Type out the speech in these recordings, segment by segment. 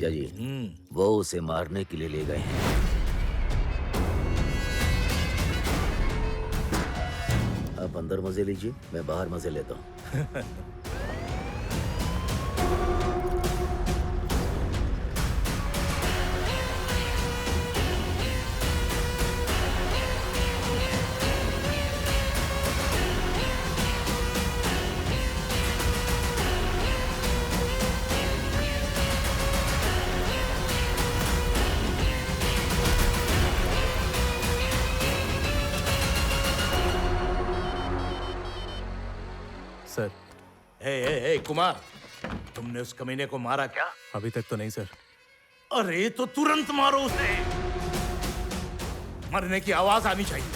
चाचा जी, वो उसे मारने के लिए ले गए हैं। आप अंदर मजे लीजिए, मैं बाहर मजे लेता हूँ। सर। ए कुमार, तुमने उस कमीने को मारा क्या? अभी तक तो नहीं सर। अरे तो तुरंत मारो उसे। मरने की आवाज आनी चाहिए।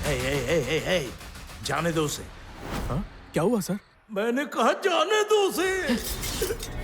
ए, जाने दो उसे। हाँ? क्या हुआ सर? मैंने कहा जाने दो उसे।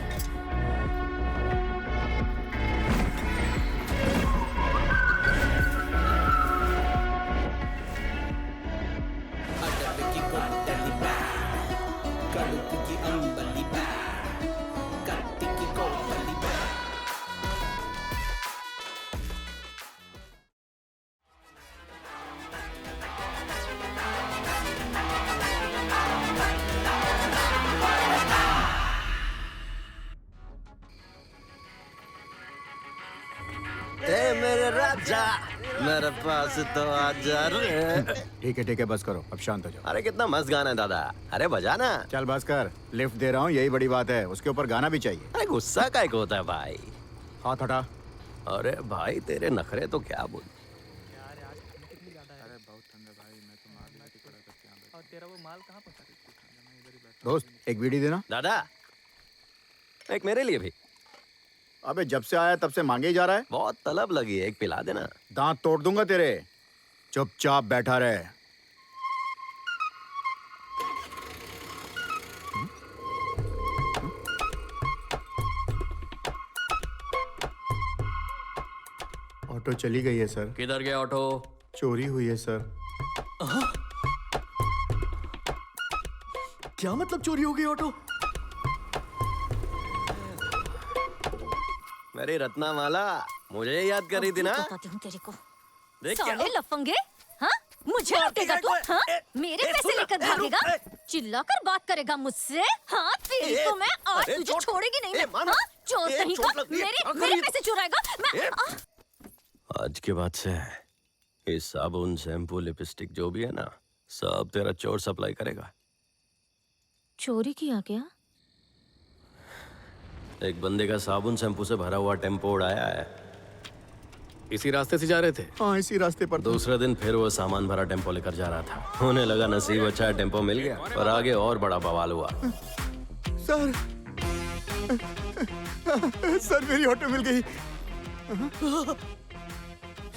मेरे राजा, मेरे पास तो आजा रे। ठीक है बस करो, अब शांत हो जाओ। अरे कितना मस्त गाना है दादा, अरे बजाना। चल बस कर, लिफ्ट दे रहा हूँ, यही बड़ी बात है। उसके ऊपर गाना भी चाहिए। अरे गुस्सा काहे को होता है भाई? हाथ हटा। अरे भाई तेरे नखरे तो क्या बोल। दोस्त एक बीड़ी देना। दादा एक मेरे लिए भी। अबे जब से आया तब से मांगे ही जा रहा है। बहुत तलब लगी है, एक पिला देना। दांत तोड़ दूंगा तेरे। चुपचाप बैठा रहे। ऑटो चली गई है सर। किधर गया ऑटो? चोरी हुई है सर। क्या मतलब चोरी हो गई ऑटो? मेरी रत्नामाला, मुझे याद करी थी ना? बताती हूँ तेरे को। देख साले लफंगे, हाँ? मुझे लुटेगा तू? हाँ? मेरे पैसे लेकर भागेगा? चिल्लाकर बात करेगा मुझसे? हाँ तेरी तो मैं आज तुझे छोड़ेगी नहीं मैं। हाँ? चोर कहीं का मेरे पैसे चुराएगा मैं। आज के बाद से ये साबुन, शैम्पू, लिपस्टिक जो भी है ना, सब तेरा चोर सप्लाई करेगा। चोरी किया क्या? एक बंदे का साबुन शैम्पू से भरा हुआ टेम्पो उड़ाया है। इसी रास्ते से जा रहे थे? हाँ इसी रास्ते पर। दूसरे दिन फिर वो सामान भरा टेम्पो लेकर जा रहा था। उन्हें लगा नसीब अच्छा है, टेम्पो मिल गया, और आगे और बड़ा बवाल हुआ। सर सर मेरी ऑटो मिल गई।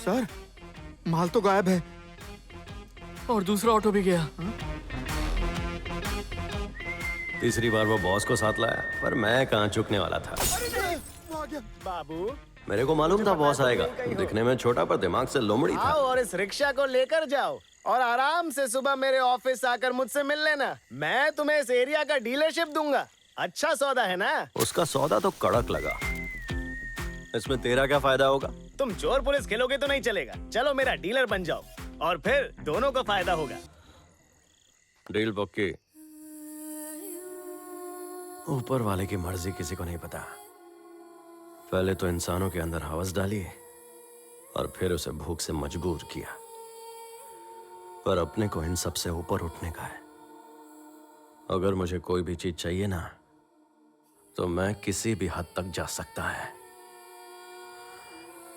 सर माल तो गायब है। और दूसरा ऑटो भी गया। तीसरी बार वो बॉस को साथ लाया, पर मैं कहाँ चुकने वाला था। बाबू मेरे को मालूम था बॉस आएगा। दिखने में छोटा पर दिमाग से लोमड़ी था। आओ और इस रिक्शा को लेकर जाओ और आराम से सुबह मेरे ऑफिस आकर मुझसे मिल लेना। मैं तुम्हें इस एरिया का डीलरशिप दूंगा। अच्छा सौदा है ना? उसका सौदा तो कड़क लगा। इसमें तेरा क्या फायदा होगा? तुम चोर पुलिस खेलोगे तो नहीं चलेगा। चलो मेरा डीलर बन जाओ और फिर दोनों को फायदा होगा। डील पक्की। ऊपर वाले की मर्जी किसी को नहीं पता। पहले तो इंसानों के अंदर हवस डाली और फिर उसे भूख से मजबूर किया, पर अपने को इन सब से ऊपर उठने का है। अगर मुझे कोई भी चीज चाहिए ना, तो मैं किसी भी हद तक जा सकता है,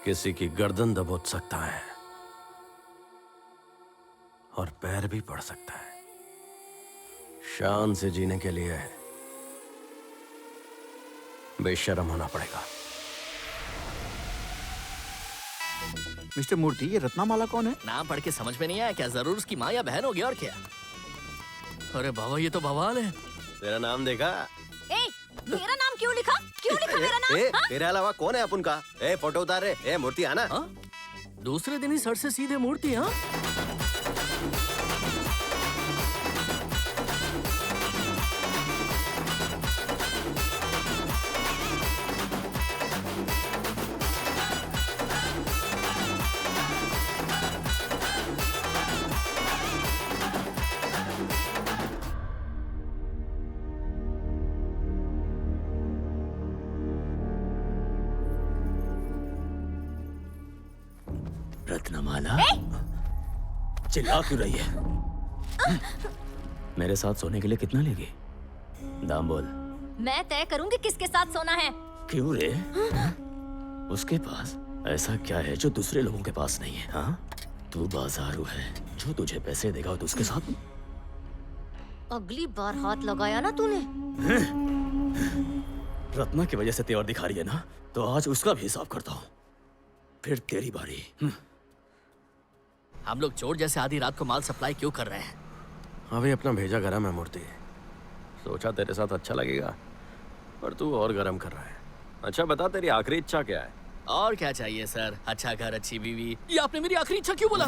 किसी की गर्दन दबोच सकता है और पैर भी पड़ सकता है। शान से जीने के लिए बेशर्म होना पड़ेगा। मिस्टर मूर्ति, ये रत्नामाला कौन है? नाम पढ़ के समझ में नहीं आया क्या? जरूर उसकी माँ या बहन होगी और क्या। अरे बाबा ये तो बवाल है। तेरा नाम देखा? ए, मेरा नाम क्यों लिखा? क्यों लिखा मेरा नाम? हाँ? तेरे अलावा कौन है अपन का? फोटो उतार रे। मूर्ति आना। हाँ? दूसरे दिन ही सर से सीधे मूर्ति। हाँ रत्नमाला, चिल्ला क्यों रही है? मेरे साथ सोने के लिए कितना लेगी? दाम बोल। मैं तय करूंगी किसके साथ सोना है। क्यों रे? उसके पास ऐसा क्या है जो दूसरे लोगों के पास नहीं है? हाँ, तू बाजारू है, जो तुझे पैसे देगा तो उसके साथ। अगली बार हाथ लगाया ना तूने। रत्ना की वजह से तेवर दिखा रही है ना, तो आज उसका भी हिसाब करता हूँ, फिर तेरी बारी। हम लोग चोर जैसे आधी रात को माल सप्लाई क्यों कर रहे हैं? अभी अपना भेजा गरम है मूर्ति, सोचा तेरे साथ अच्छा लगेगा, पर तू और गरम कर रहा है। अच्छा बता, तेरी आखिरी इच्छा क्या है? और क्या चाहिए सर? अच्छा घर, अच्छी बीवी। ये आपने मेरी आखिरी इच्छा क्यों बोला?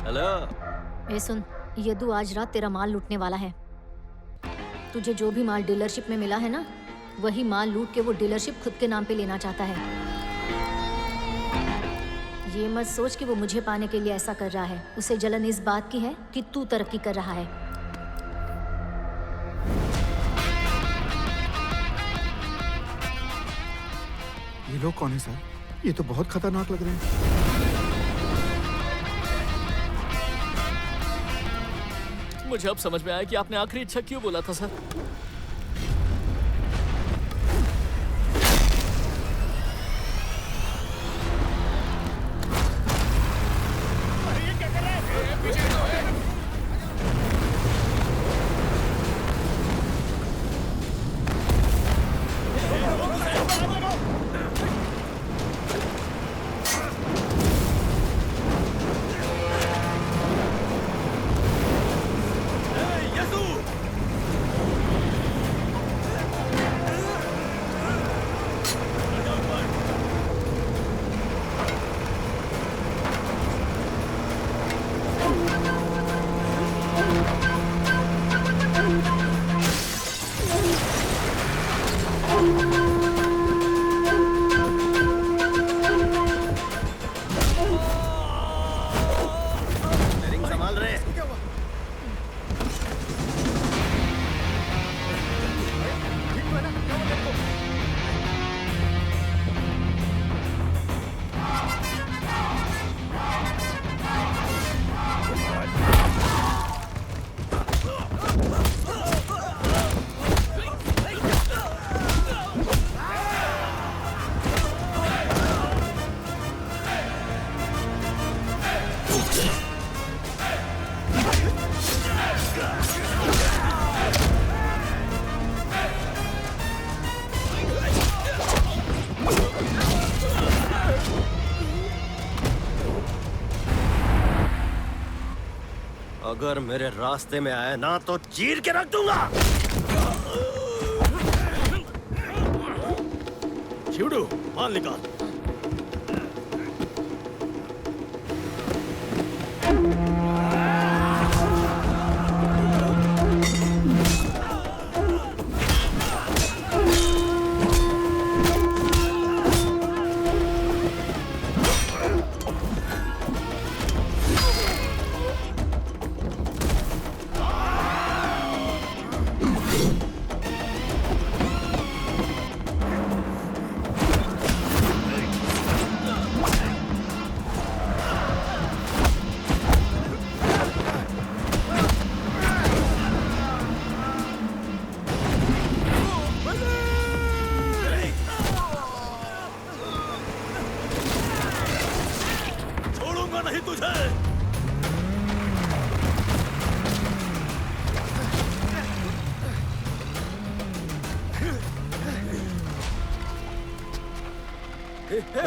हेलो। ए सुन, यदु आज रात तेरा माल लूटने वाला है। तुझे जो भी माल डीलरशिप में मिला है ना, वही माल लूट के वो डीलरशिप खुद के नाम पे लेना चाहता है। ये मत सोच कि वो मुझे पाने के लिए ऐसा कर रहा है। उसे जलन इस बात की है कि तू तरक्की कर रहा है। ये लोग कौन है सर? ये तो बहुत खतरनाक लग रहे हैं। मुझे अब समझ में आया कि आपने आखिरी इच्छा क्यों बोला था सर। अगर मेरे रास्ते में आए ना तो चीर के रख दूंगा। शिवडू, माल निकाल। नहीं तुझे।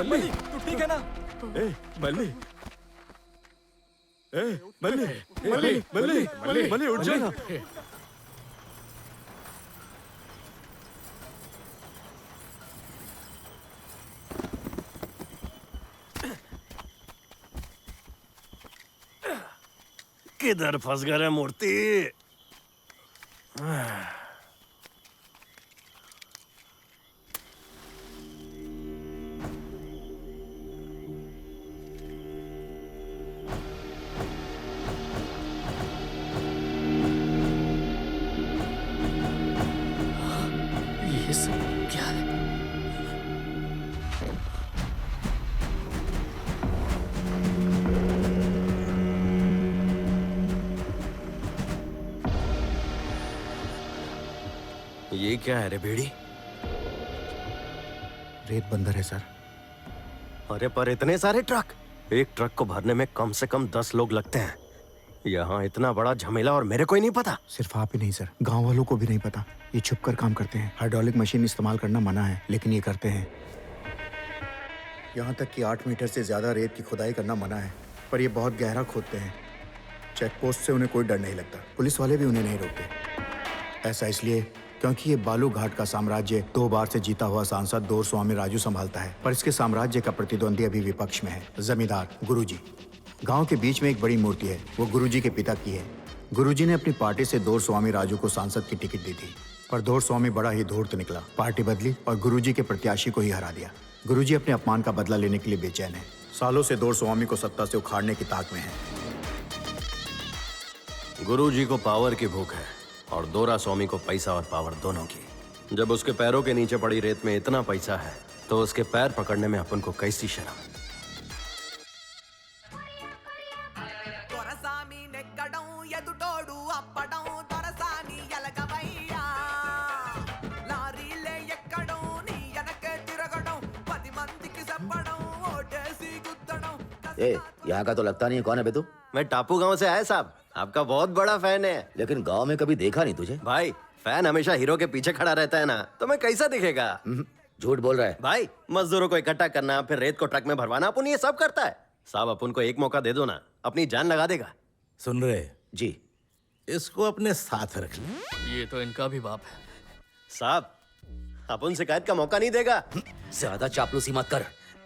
मल्ली, तू ठीक है ना? मल्ली, मल्ली, मल्ली, मल्ली, मल्ली, मल्ली, उठ जा। किधर फंस गए रे मूर्ति? ये क्या है रे बेड़ी? रेत बंदर है सर। अरे पर इतने सारे ट्रक, एक ट्रक को भरने में कम से कम 10 लोग लगते हैं। यहाँ इतना बड़ा झमेला और मेरे को ही नहीं पता। सिर्फ आप ही नहीं सर, गांव वालों को भी नहीं पता। ये छुपकर काम करते हैं। हाइड्रोलिक मशीन इस्तेमाल करना मना है, लेकिन ये करते हैं। यहाँ तक कि 8 मीटर से ज्यादा रेत की खुदाई करना मना है, पर ये बहुत गहरा खोदते हैं। चेक पोस्ट से उन्हें कोई डर नहीं लगता। पुलिस वाले भी उन्हें नहीं रोकते। ऐसा इसलिए क्योंकि ये बालू घाट का साम्राज्य 2 बार से जीता हुआ सांसद दोरस्वामी राजू संभालता है, पर इसके साम्राज्य का प्रतिद्वंदी अभी विपक्ष में है, जमींदार गुरुजी। गांव के बीच में एक बड़ी मूर्ति है, वो गुरुजी के पिता की है। गुरुजी ने अपनी पार्टी से दोरस्वामी राजू को सांसद की टिकट दी थी, पर दोरस्वामी बड़ा ही धूर्त निकला। पार्टी बदली और गुरुजी के प्रत्याशी को ही हरा दिया। गुरुजी अपने अपमान का बदला लेने के लिए बेचैन है। सालों से दोरस्वामी को सत्ता से उखाड़ने की ताक में है। गुरुजी को पावर की भूख है और दोरा स्वामी को पैसा और पावर दोनों की। जब उसके पैरों के नीचे पड़ी रेत में इतना पैसा है तो उसके पैर पकड़ने में अपन को कैसी शर्म। ए, यहाँ का तो लगता नहीं है। कौन है बे तू? मैं टापू गांव से आया साहब, आपका बहुत बड़ा फैन है। लेकिन गांव में कभी देखा नहीं तुझे। भाई फैन हमेशा हीरो के पीछे खड़ा रहता है ना, तो मैं कैसा दिखेगा? झूठ बोल रहा है। भाई मजदूरों को इकट्ठा करना, फिर रेत को ट्रक में भरवाना, अपन ये सब करता है। साहब अपन को एक मौका दे दो ना, अपनी जान लगा देगा। सुन रहे जी, इसको अपने साथ रख ले। ये तो इनका भी बाप है। साहब अपन शिकायत का मौका नहीं देगा। ज्यादा चापलूसी मत कर।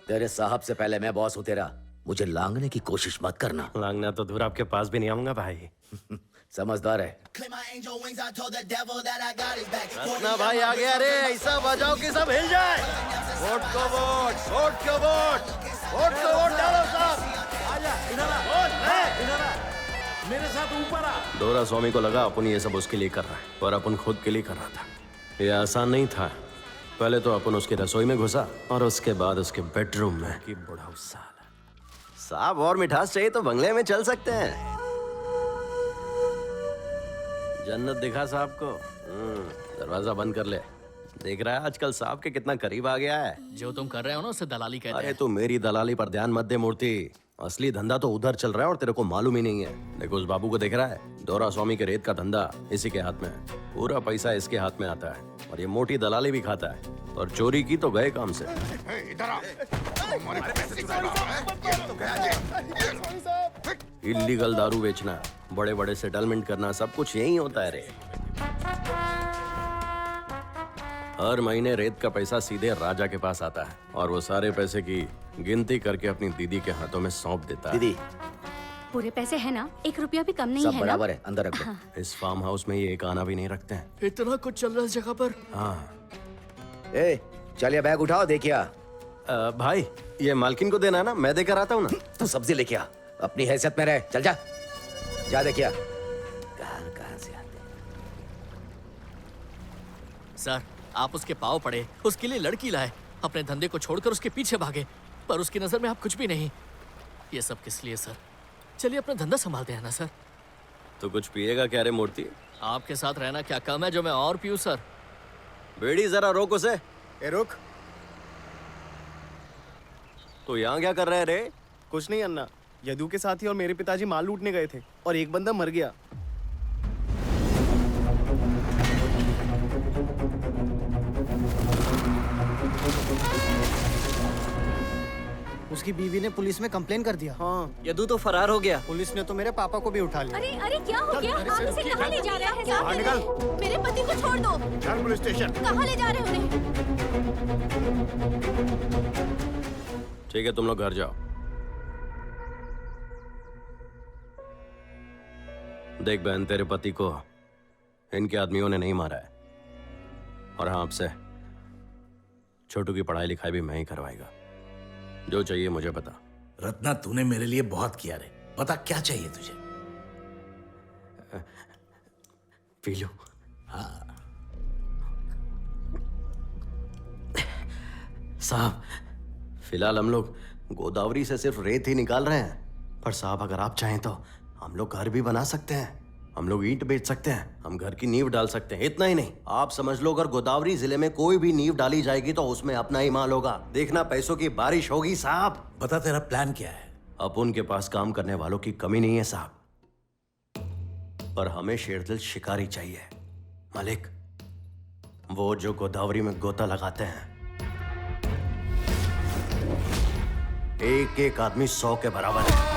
तेरे साहब से पहले मैं बॉस हूँ तेरा। मुझे लांगने की कोशिश मत करना। लांगना तो दूर, आपके पास भी नहीं आऊंगा भाई। समझदार है। रत्ना भाई आ गया रे, ऐसा बजाओ कि सब हिल जाए। वोट को वोट, वोट को वोट, वोट को वोट डालो साहब। आजा इधर आ, वोट है। इधर आ, मेरे साथ ऊपर आ। दोरा स्वामी को लगा अपन ये सब उसके लिए कर रहा है, पर अपन खुद के लिए कर रहा था। ये आसान नहीं था। पहले तो अपन उसकी रसोई में घुसा और उसके बाद उसके बेडरूम में। कि बुढ़ा साला। साहब और मिठास चाहिए तो बंगले में चल सकते हैं। जन्नत दिखा साहब को। दरवाजा बंद कर ले। देख रहा है आजकल साहब के कितना करीब आ गया है। जो तुम कर रहे हो ना उसे दलाली कहते अरे हैं। तू मेरी दलाली पर ध्यान मत दे मूर्ति। असली धंधा तो उधर चल रहा है और तेरे को मालूम ही नहीं है। देखो उस बाबू को देख रहा है, दोरा स्वामी के रेत का धंधा इसी के हाथ में है। पूरा पैसा इसके हाथ में आता है और ये मोटी दलाली भी खाता है। और चोरी की तो गए काम से। इल्लीगल दारू बेचना, बड़े बड़े सेटलमेंट करना, सब कुछ यही होता है रे। हर महीने रेत का पैसा सीधे राजा के पास आता है और वो सारे पैसे की गिनती करके अपनी दीदी के हाथों में सौंप देता है। दीदी पूरे पैसे है ना? 1 रुपया भी कम नहीं सब है ना? बराबर है, अंदर रख दो। इस फार्म हाउस में ये एक आना भी नहीं रखते हैं। इतना कुछ चल रहा है इस जगह पर। हाँ ए, चलिए बैग उठाओ, देखिए। भाई ये मालकिन को देना है ना, मैं देकर आता हूँ ना। तू सब्जी लेके आ, अपनी हैसियत में रह। चल जा, जा देखिए। कहाँ से आते? सर आप उसके पाँव पड़े, उसके लिए लड़की लाए, अपने धंधे को छोड़कर उसके पीछे भागे, पर उसकी नजर में आप कुछ भी नहीं। ये सब किस लिए सर? चलिए अपना धंधा संभालते हैं ना सर। तो कुछ पिएगा क्या रे मूर्ति? आपके साथ रहना क्या कम है जो मैं और पीऊँ सर? बेड़ी जरा रोक उसे। ए रुक। तो यहाँ क्या कर रहे हैं रे? कुछ नहीं अन्ना, यदु के साथी और मेरे पिताजी माल लूटने गए थे और एक बंदा मर गया। उसकी बीवी ने पुलिस में कंप्लेन कर दिया। हाँ, यदु तो फरार हो गया। पुलिस ने तो मेरे पापा को भी उठा लिया। अरे अरे क्या हो गया? आप इसे कहाँ ले जा रहे हैं? बाहर निकल। मेरे पति को छोड़ दो। चल पुलिस स्टेशन। कहाँ ले जा रहे हो उन्हें? ठीक है तुम लोग घर जाओ। देख बहन, तेरे पति को इनके आदमियों ने नहीं मारा है और हाँ आपसे छोटू की पढ़ाई लिखाई भी मैं ही करवाएगा। जो चाहिए मुझे बता। रत्ना तूने मेरे लिए बहुत किया रे, बता क्या चाहिए तुझे? P low. साहब फिलहाल हम लोग गोदावरी से सिर्फ रेत ही निकाल रहे हैं, पर साहब अगर आप चाहें तो हम लोग घर भी बना सकते हैं हम लोग ईंट बेच सकते हैं, हम घर की नींव डाल सकते हैं। इतना ही नहीं, आप समझ लो अगर गोदावरी जिले में कोई भी नींव डाली जाएगी तो उसमें अपना ही माल होगा। देखना पैसों की बारिश होगी साहब। बता तेरा प्लान क्या है? अब उनके पास काम करने वालों की कमी नहीं है साहब, पर हमें शेरदिल शिकारी चाहिए। मालिक, वो जो गोदावरी में गोता लगाते हैं, एक एक आदमी 100 के बराबर है।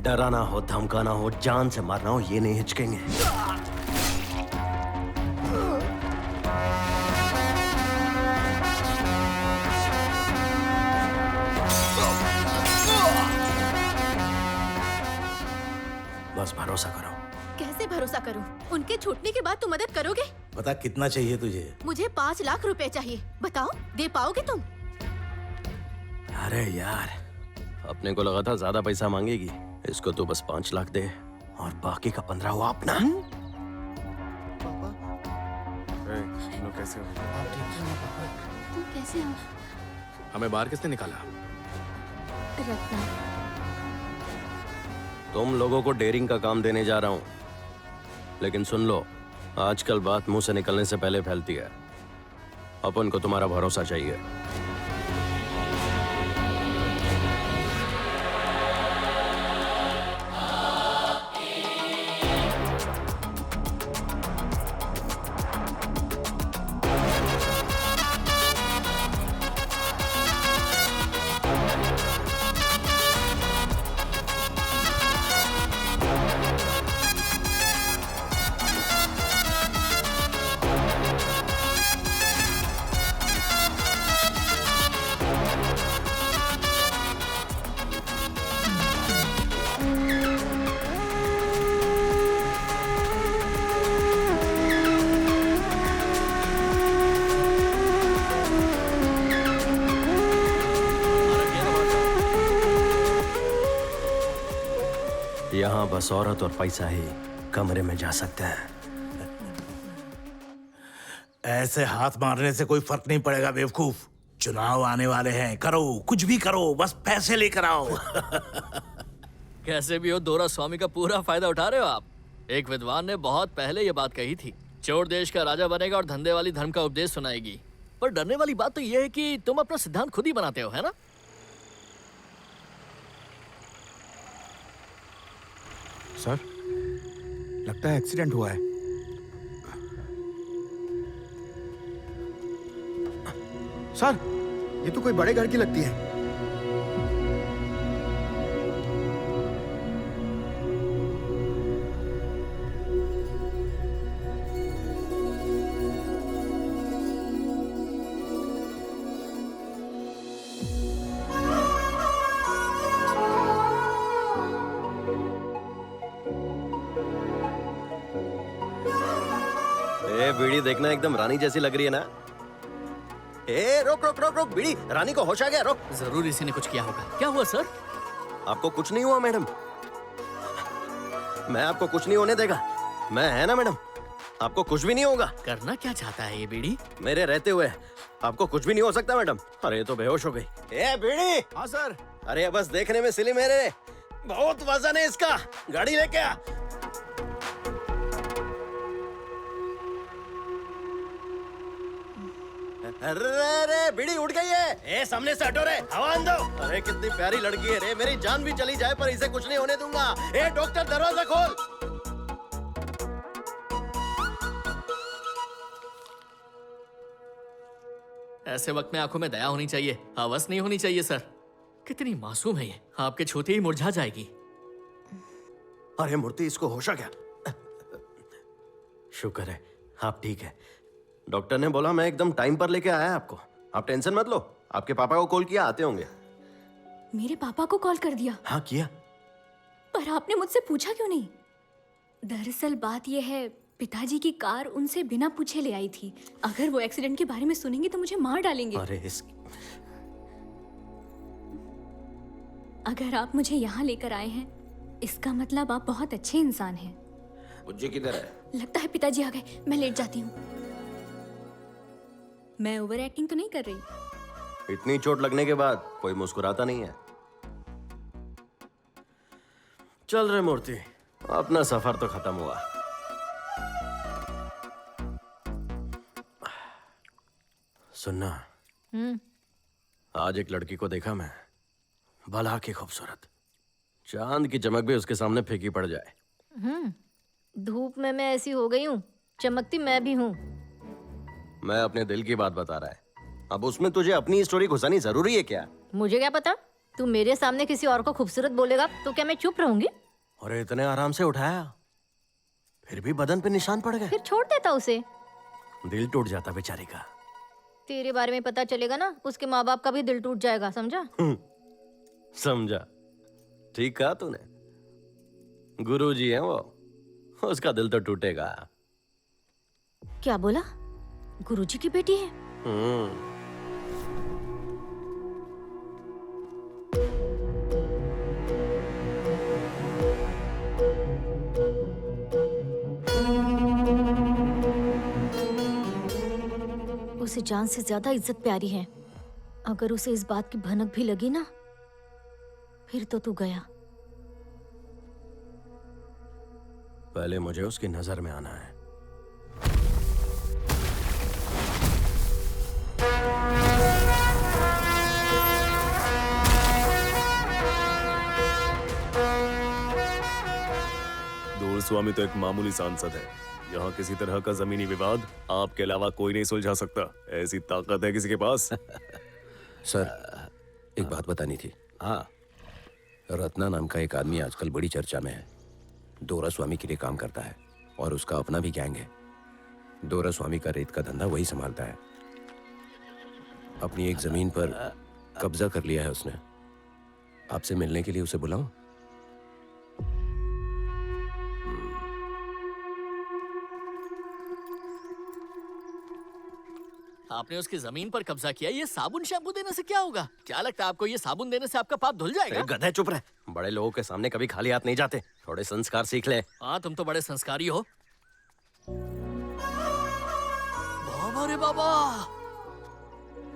डराना हो, धमकाना हो, जान से मारना हो, ये नहीं हिचकेंगे। बस भरोसा करो। कैसे भरोसा करूं? उनके छूटने के बाद तुम मदद करोगे? बता कितना चाहिए तुझे? मुझे 5 लाख रुपए चाहिए। बताओ, दे पाओगे तुम? अरे यार, अपने को लगा था ज्यादा पैसा मांगेगी। इसको तो बस 5 लाख दे और बाकी का 15 हुआ अपना। कैसे हो? तुम कैसे हो? हमें बाहर किसने निकाला? रत्ना। तुम लोगों को डेयरिंग का काम देने जा रहा हूं, लेकिन सुन लो, आजकल बात मुंह से निकलने से पहले फैलती है। अपन को तुम्हारा भरोसा चाहिए। यहाँ बस औरत और पैसा ही कमरे में जा सकते हैं। ऐसे हाथ मारने से कोई फर्क नहीं पड़ेगा बेवकूफ। चुनाव आने वाले हैं, करो कुछ भी करो, बस पैसे लेकर आओ। कैसे भी हो, दोरा स्वामी का पूरा फायदा उठा रहे हो आप। एक विद्वान ने बहुत पहले ये बात कही थी, चोर देश का राजा बनेगा और धंधे वाली धर्म का उपदेश सुनाएगी। पर डरने वाली बात तो ये है कि तुम अपना सिद्धांत खुद ही बनाते हो, है ना? सर, लगता है एक्सीडेंट हुआ है। सर, ये तो कोई बड़े घर की लगती है। ए, बीड़ी देखना एकदम रानी जैसी लग रही है ना। ए, रोक रोक रोक रोक, बीड़ी, रानी को होश आ गया, रोक। जरूर इसी ने कुछ किया होगा। क्या हुआ सर? आपको कुछ नहीं हुआ मैडम, मैं आपको कुछ नहीं होने देगा। मैं है ना मैडम, आपको कुछ भी नहीं होगा। करना क्या चाहता है ये बीड़ी? मेरे रहते हुए आपको कुछ भी नहीं हो सकता मैडम। अरे ये तो बेहोश हो गई। ए बीड़ी। हाँ सर। अरे बस देखने में सिली मेरे, बहुत वजन है इसका। गाड़ी लेके आ। अरे बीड़ी उड़ गई है। ए सामने से हटो रे, हवा दो। अरे कितनी प्यारी लड़की है रे, मेरी जान भी चली जाए पर इसे कुछ नहीं होने दूंगा। ए डॉक्टर, दरवाजा खोल। ऐसे वक्त में आंखों में दया होनी चाहिए, हवस नहीं होनी चाहिए सर। कितनी मासूम है ये, आपके छूते ही मुरझा जाएगी। अरे मूर्ति, इसको होश आ गया। शुक्र है आप ठीक है। डॉक्टर ने बोला मैं एकदम टाइम पर लेके आया आपको। आप टेंशन मत लो, आपके पापा को कॉल किया, आते होंगे। मेरे पापा को कॉल कर दिया? हाँ किया। पर आपने मुझसे पूछा क्यों नहीं? दरअसल बात यह है, पिताजी की कार उनसे बिना पूछे ले आई थी। अगर वो एक्सीडेंट के बारे में सुनेंगे तो मुझे मार डालेंगे। अरे अगर आप मुझे यहाँ लेकर आए हैं, इसका मतलब आप बहुत अच्छे इंसान हैं। बुज्जी किधर है? लगता है पिताजी आ गए, मैं लेट जाती हूँ। मैं ओवर एक्टिंग तो नहीं कर रही? इतनी चोट लगने के बाद कोई मुस्कुराता नहीं है। चल रहे मूर्ति, अपना सफर तो खत्म हुआ। सुनना, आज एक लड़की को देखा मैं, भला की खूबसूरत, चांद की चमक भी उसके सामने फीकी पड़ जाए। धूप में मैं ऐसी हो गई हूँ, चमकती मैं भी हूँ। मैं अपने दिल की बात बता रहा है, अब उसमें तुझे अपनी स्टोरी घुसानी जरूरी है क्या? मुझे क्या पता, तू मेरे सामने किसी और को खूबसूरत बोलेगा तो क्या मैं चुप रहूंगी? और इतने आराम से उठाया, फिर भी बदन पे निशान पड़ गए। फिर छोड़ देता उसे। दिल टूट जाता बेचारी का। तेरे बारे में पता चलेगा ना, उसके माँ बाप का भी दिल टूट जाएगा, समझा? समझा, ठीक कहा तूने। गुरुजी है वो, उसका दिल तो टूटेगा। क्या बोला? गुरुजी की बेटी है? उसे जान से ज्यादा इज्जत प्यारी है। अगर उसे इस बात की भनक भी लगी ना, फिर तो तू गया। पहले मुझे उसकी नजर में आना है। दूर स्वामी तो एक मामूली सांसद है। यहाँ किसी तरह का जमीनी विवाद आपके अलावा कोई नहीं सुलझा सकता। ऐसी ताकत है किसी के पास। सर, एक बात बतानी थी। हाँ, रत्ना नाम का एक आदमी आजकल बड़ी चर्चा में है। दोरा स्वामी के लिए काम करता है और उसका अपना भी गैंग है। दोरा स्वामी का रेत का धंधा वही संभालता है। अपनी एक जमीन पर कब्जा कर लिया है उसने। आपसे मिलने के लिए उसे बुलाऊं? आपने उसकी जमीन पर कब्जा किया, ये साबुन शैम्पू देने से क्या होगा? क्या लगता है आपको, ये साबुन देने से आपका पाप धुल जाएगा? गधे चुप रहे। बड़े लोगों के सामने कभी खाली हाथ नहीं जाते। थोड़े संस्कार सीख ले। हाँ, तुम तो बड़े संस्कारी हो। बाबा रे बाबा,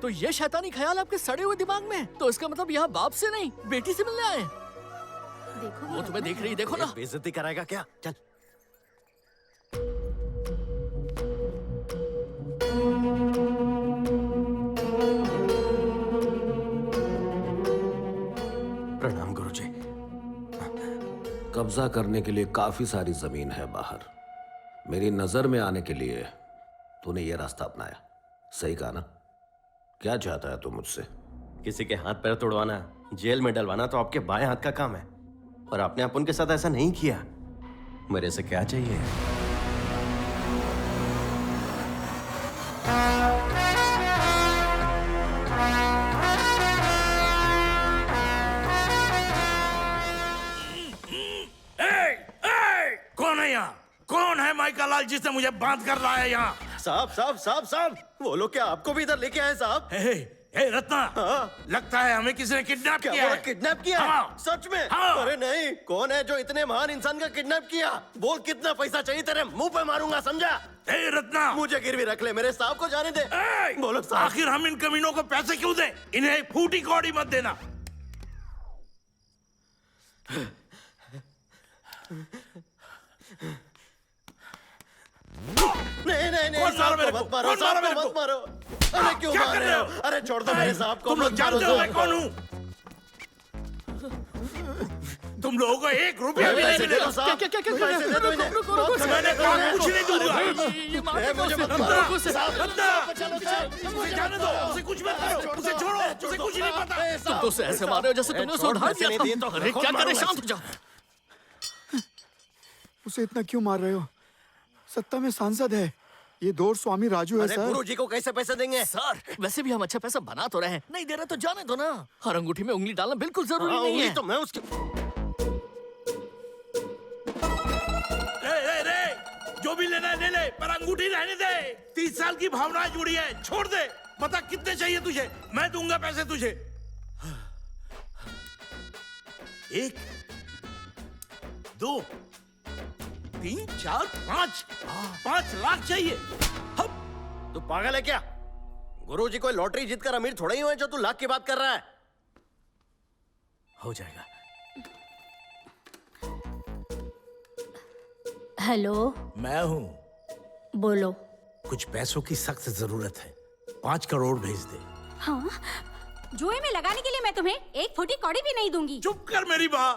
तो ये शैतानी ख्याल आपके सड़े हुए दिमाग में? तो इसका मतलब यहाँ बाप से नहीं, बेटी से मिलने आए। देखो वो तुम्हें देख रही, देखो ना। बेइज्जती कराएगा क्या? चल। प्रणाम गुरुजी। कब्जा करने के लिए काफी सारी जमीन है बाहर। मेरी नजर में आने के लिए तूने ये रास्ता अपनाया। सही कहा ना? क्या चाहता है तू मुझसे? किसी के हाथ पैर तोड़वाना, जेल में डलवाना तो आपके बाएं हाथ का काम है, और आपने आप उनके साथ ऐसा नहीं किया। मेरे से क्या चाहिए? कौन है यहाँ? कौन है माइका लाल जिसने मुझे बांध कर लाया यहाँ? साहब साहब साहब साहब, वो लोग क्या आपको भी इधर लेके आए साहब? हे रत्ना, लगता है हमें किसी ने किडनैप किया है। किडनैप किया? हाँ। सच में? हाँ। अरे नहीं, कौन है जो इतने महान इंसान का किडनैप किया? बोल, कितना पैसा चाहिए? तेरे मुंह पे मारूंगा, समझा? हे रत्ना, मुझे गिरवी रख ले, मेरे साहब को जाने दे। बोलो साहब। आखिर हम इन कमीनों को पैसे क्यों दें? इन्हें फूटी कौड़ी मत देना। नहीं नहीं नहीं, कौन मारा मेरे को? मत मारो, कौन मारा साहब मेरे को को? मत मारो। अरे क्यों क्या मार कर रहे रहे हो? हो? अरे छोड़ दो मेरे साहब को। तुम लोग मत मारो जानते हो मैं साहब कौन को। हूँ? तुम लोगों को 1 रुपया भी नहीं पैसे दे मिलेगा। दो साहब, पैसे दे दो इन्हें। मैंने कहा कुछ नहीं दूंगा। ये मार मुझे मत रत्ना, मारो। उसे जाने दो, उसे कुछ मत करो, उसे छोड़ो, उसे कुछ नहीं पता। तुम तो उसे ऐसे मार रहे हो जैसे तुमने उसे उधार दिया था। अरे क्या करे, शांत हो जा। उसे इतना क्यों मार रहे हो? सत्ता में सांसद है। ये दौर स्वामी राजू है अरे सर। गुरुजी को कैसे पैसे देंगे? सर, वैसे भी हम अच्छा पैसा बना तो रहे हैं। नहीं दे रहे तो जाने दो ना। हर अंगूठी में उंगली डालना बिल्कुल जरूरी नहीं उंगली है। तो मैं उसके रे, जो भी लेना है ले ले, पर अंगूठी रहने दे। 30 साल की भावनाएं जुड़ी है, छोड़ दे। बता कितने चाहिए तुझे? मैं दूंगा पैसे तुझे। 1 2 3 4 5 5 लाख चाहिए। तू पागल है क्या? गुरुजी कोई लॉटरी जीतकर अमीर थोड़ा ही हुए जो तू लाख की बात कर रहा है। हो जाएगा। हेलो, मैं हूँ। बोलो। कुछ पैसों की सख्त जरूरत है। 5 करोड़ भेज दे। हाँ, जुए में लगाने के लिए मैं तुम्हें 1 फुटी कौड़ी भी नहीं दूंगी। चुप कर मेरी माँ,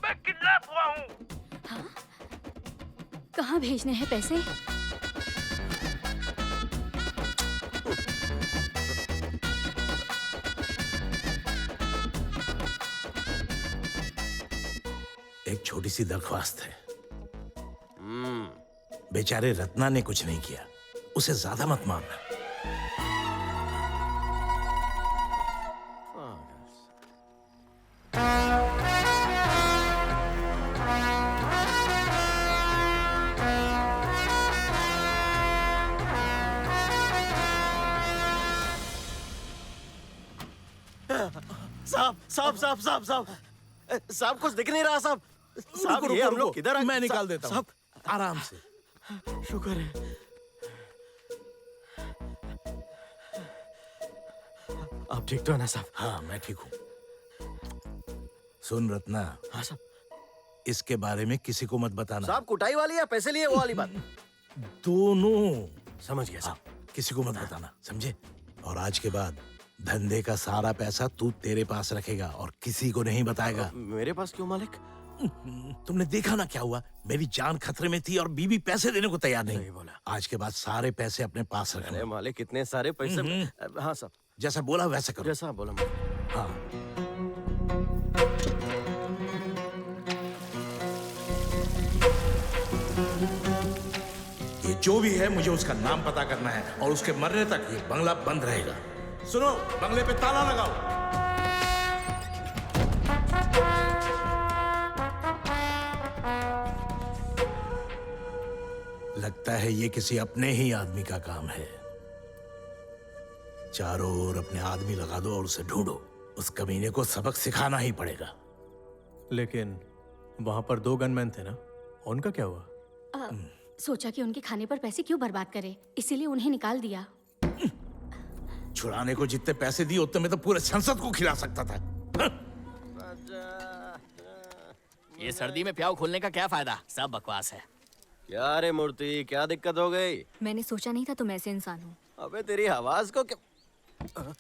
मैं किडनैप हुआ हूँ। हाँ? कहाँ भेजने हैं पैसे? एक छोटी सी दरख्वास्त है। बेचारे रत्ना ने कुछ नहीं किया, उसे ज्यादा मत मारना। साहब कुछ दिख नहीं रहा साहब। साहब ये हम लोग किधर आ- मैं निकाल साहब- देता हूँ। साहब आराम से। शुक्र है। आप ठीक तो है ना साहब? हाँ मैं ठीक हूँ। सुन रत्ना। हाँ साहब। इसके बारे में किसी को मत बताना। साहब कुटाई वाली या पैसे लिए वो वाली बात? दोनों। समझ गया साहब। किसी को मत बताना, समझे? और आज के बाद धंधे का सारा पैसा तू तेरे पास रखेगा और किसी को नहीं बताएगा। मेरे पास क्यों मालिक? तुमने देखा ना क्या हुआ? मेरी जान खतरे में थी और बीवी पैसे देने को तैयार नहीं। सही बोला। आज के बाद सारे पैसे अपने पास रखना। अरे मालिक इतने सारे पैसे। हाँ साहब, जैसा बोला वैसा करो। जैसा बोला मालिक। हाँ। ये जो भी है मुझे उसका नाम पता करना है और उसके मरने तक ये बंगला बंद रहेगा। सुनो, बंगले पे ताला लगाओ। लगता है ये किसी अपने ही आदमी का काम है। चारों ओर अपने आदमी लगा दो और उसे ढूंढो। उस कमीने को सबक सिखाना ही पड़ेगा। लेकिन वहां पर 2 गनमैन थे ना, उनका क्या हुआ? सोचा कि उनके खाने पर पैसे क्यों बर्बाद करें, इसीलिए उन्हें निकाल दिया। छुड़ाने को जितने पैसे दिए उतने में तो पूरे संसद को खिला सकता था। ये सर्दी में प्याऊ खोलने का क्या फायदा? सब बकवास है। क्या रे मूर्ति, क्या दिक्कत हो गई? मैंने सोचा नहीं था तुम ऐसे इंसान हो। अबे तेरी आवाज को क्या?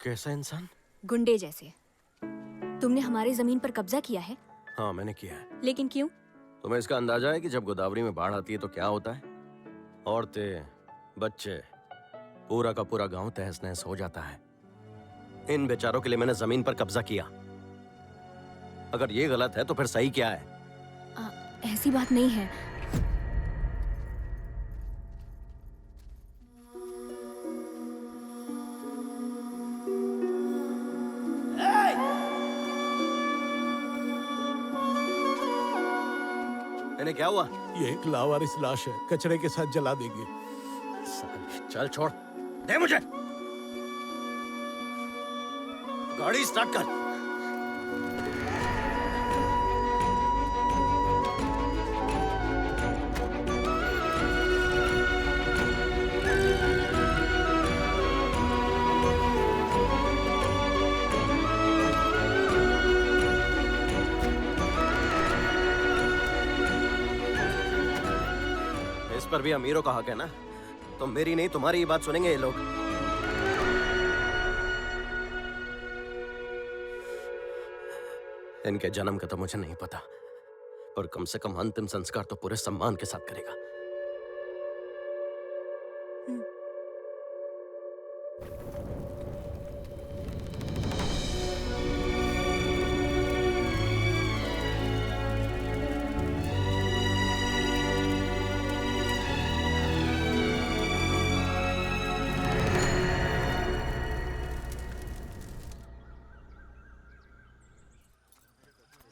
कैसा इंसान? गुंडे जैसे। तुमने हमारी जमीन पर कब्जा किया है। हाँ मैंने किया है। लेकिन क्यों? तुम्हें इसका अंदाजा है कि जब गोदावरी में बाढ़ आती है तो क्या होता है? औरतें, बच्चे, पूरा का पूरा गांव तहस नहस हो जाता है। इन बेचारों के लिए मैंने जमीन पर कब्जा किया। अगर ये गलत है तो फिर सही क्या है? ऐसी बात नहीं है। इन्हें क्या हुआ? ये एक लावारिस लाश है, कचरे के साथ जला देंगे। चल छोड़ दे मुझे। गाड़ी स्टार्ट कर। इस पर भी अमीरों का हक है ना? तो मेरी नहीं तुम्हारी ही बात सुनेंगे ये लोग। इनके जन्म का तो मुझे नहीं पता, पर कम से कम अंतिम संस्कार तो पूरे सम्मान के साथ करेगा।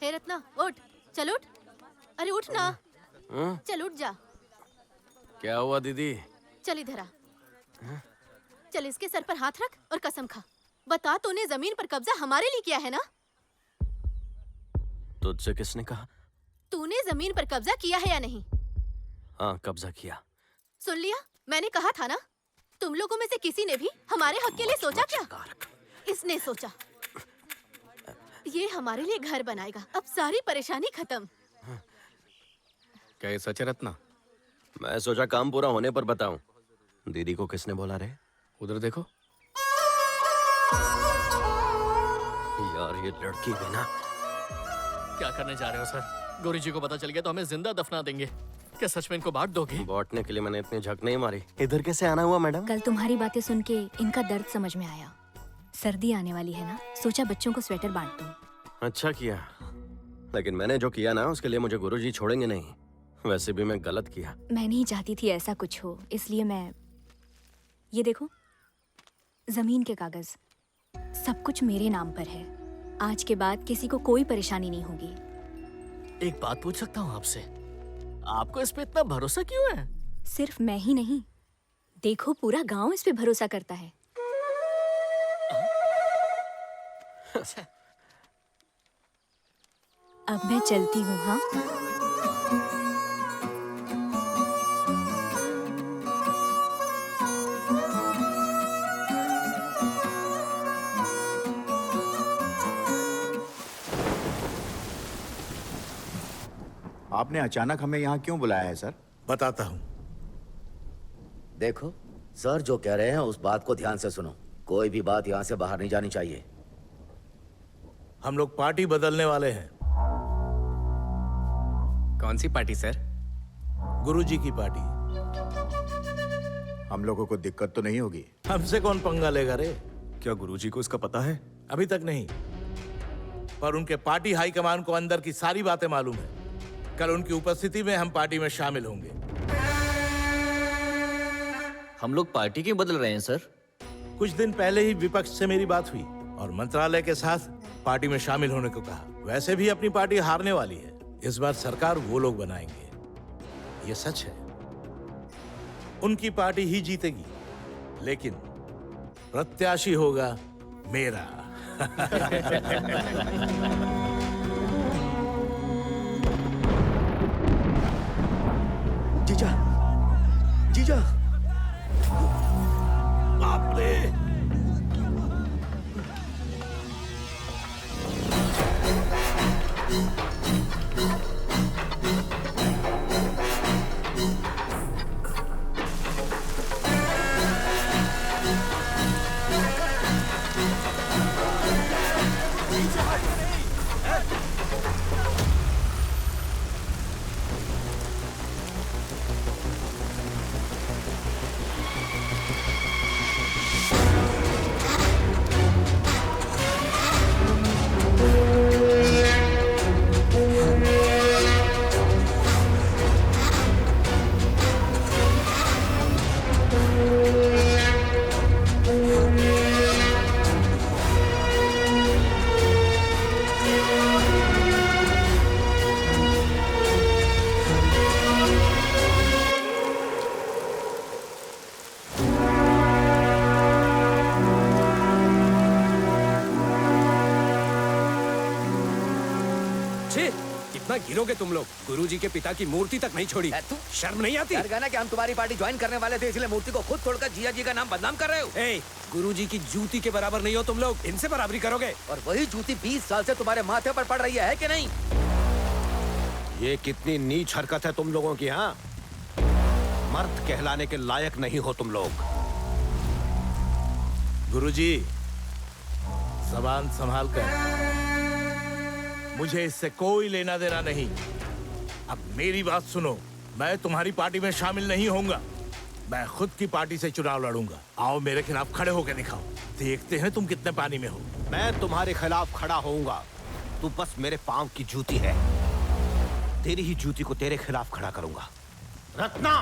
हे रत्ना, उठ। चल उठ। अरे उठ ना। चल उठ जा। क्या हुआ दीदी? चल इधर आ। चल इसके सर पर हाथ रख और कसम खा। बता, तूने जमीन पर कब्जा हमारे लिए किया है ना? तुझसे किसने कहा? तूने जमीन पर कब्जा किया है या नहीं? हाँ कब्जा किया। सुन लिया, मैंने कहा था ना। तुम लोगों में से किसी ने भी हमारे हक के लिए सोचा क्या? इसने सोचा ये हमारे लिए घर बनाएगा, अब सारी परेशानी खत्म। क्या ये सच है रत्ना? मैं सोचा काम पूरा होने पर बताऊं। दीदी को किसने बोला रे? उधर देखो। यार ये लड़की भी ना। क्या करने जा रहे हो सर? गौरी जी को पता चल गया तो हमें जिंदा दफना देंगे। क्या सच में इनको बांट दोगे? बांटने के लिए मैंने इतनी झक नहीं मारी। इधर कैसे आना हुआ मैडम? कल तुम्हारी बातें सुन के इनका दर्द समझ में आया। सर्दी आने वाली है ना, सोचा बच्चों को स्वेटर बांट दूं। अच्छा किया, लेकिन मैंने जो किया ना उसके लिए मुझे गुरुजी छोड़ेंगे नहीं। वैसे भी मैं गलत किया। मैं नहीं चाहती थी ऐसा कुछ हो, इसलिए मैं ये देखो, जमीन के कागज सब कुछ मेरे नाम पर है। आज के बाद किसी को कोई परेशानी नहीं होगी। एक बात पूछ सकता हूँ आपसे? आपको इस पे इतना भरोसा क्यों है? सिर्फ मैं ही नहीं, देखो पूरा गांव इस पे भरोसा करता है। अब मैं चलती हूँ। हाँ, आपने अचानक हमें यहाँ क्यों बुलाया है सर? बताता हूँ। देखो, सर जो कह रहे हैं उस बात को ध्यान से सुनो। कोई भी बात यहाँ से बाहर नहीं जानी चाहिए। हम लोग पार्टी बदलने वाले हैं। कौन सी पार्टी सर? गुरुजी की पार्टी। हम लोगों को दिक्कत तो नहीं होगी? हमसे कौन पंगा लेगा रे? क्या गुरुजी को इसका पता है? अभी तक नहीं, पर उनके पार्टी हाईकमान को अंदर की सारी बातें मालूम है। कल उनकी उपस्थिति में हम पार्टी में शामिल होंगे। हम लोग पार्टी क्यों बदल रहे हैं सर? कुछ दिन पहले ही विपक्ष से मेरी बात हुई और मंत्रालय के साथ पार्टी में शामिल होने को कहा। वैसे भी अपनी पार्टी हारने वाली है, इस बार सरकार वो लोग बनाएंगे। ये सच है, उनकी पार्टी ही जीतेगी, लेकिन प्रत्याशी होगा मेरा। जीजा, जीजा, बाप रे! कितना गिरोगे तुम लोग? गुरुजी के पिता की मूर्ति तक नहीं छोड़ी। शर्म नहीं आती? डर गया ना कि हम तुम्हारी पार्टी ज्वाइन करने वाले थे, इसलिए मूर्ति को खुद तोड़कर जिया जी का नाम बदनाम कर रहे हो। ए, गुरुजी की जूती के बराबर नहीं हो तुम लोग, इनसे बराबरी करोगे? और वही जूती 20 साल से तुम्हारे माथे पर पड़ रही है कि नहीं? ये कितनी नीच हरकत है तुम लोगों की। हाँ, मर्द कहलाने के लायक नहीं हो तुम लोग। गुरुजी, जबान संभाल कर। मुझे इससे कोई लेना देना नहीं। अब मेरी बात सुनो, मैं तुम्हारी पार्टी में शामिल नहीं होऊंगा। मैं खुद की पार्टी से चुनाव लड़ूंगा। आओ मेरे खिलाफ खड़े होकर दिखाओ, देखते हैं तुम कितने पानी में हो। मैं तुम्हारे खिलाफ खड़ा होऊंगा। तू बस मेरे पांव की जूती है, तेरी ही जूती को तेरे खिलाफ खड़ा करूंगा। रत्ना,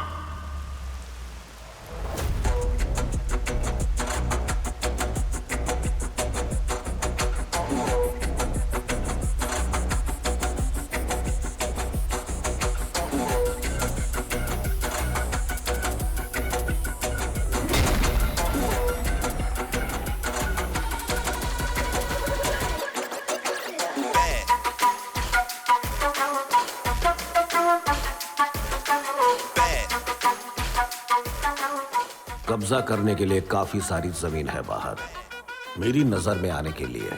कब्जा करने के लिए काफी सारी जमीन है बाहर। मेरी नजर में आने के लिए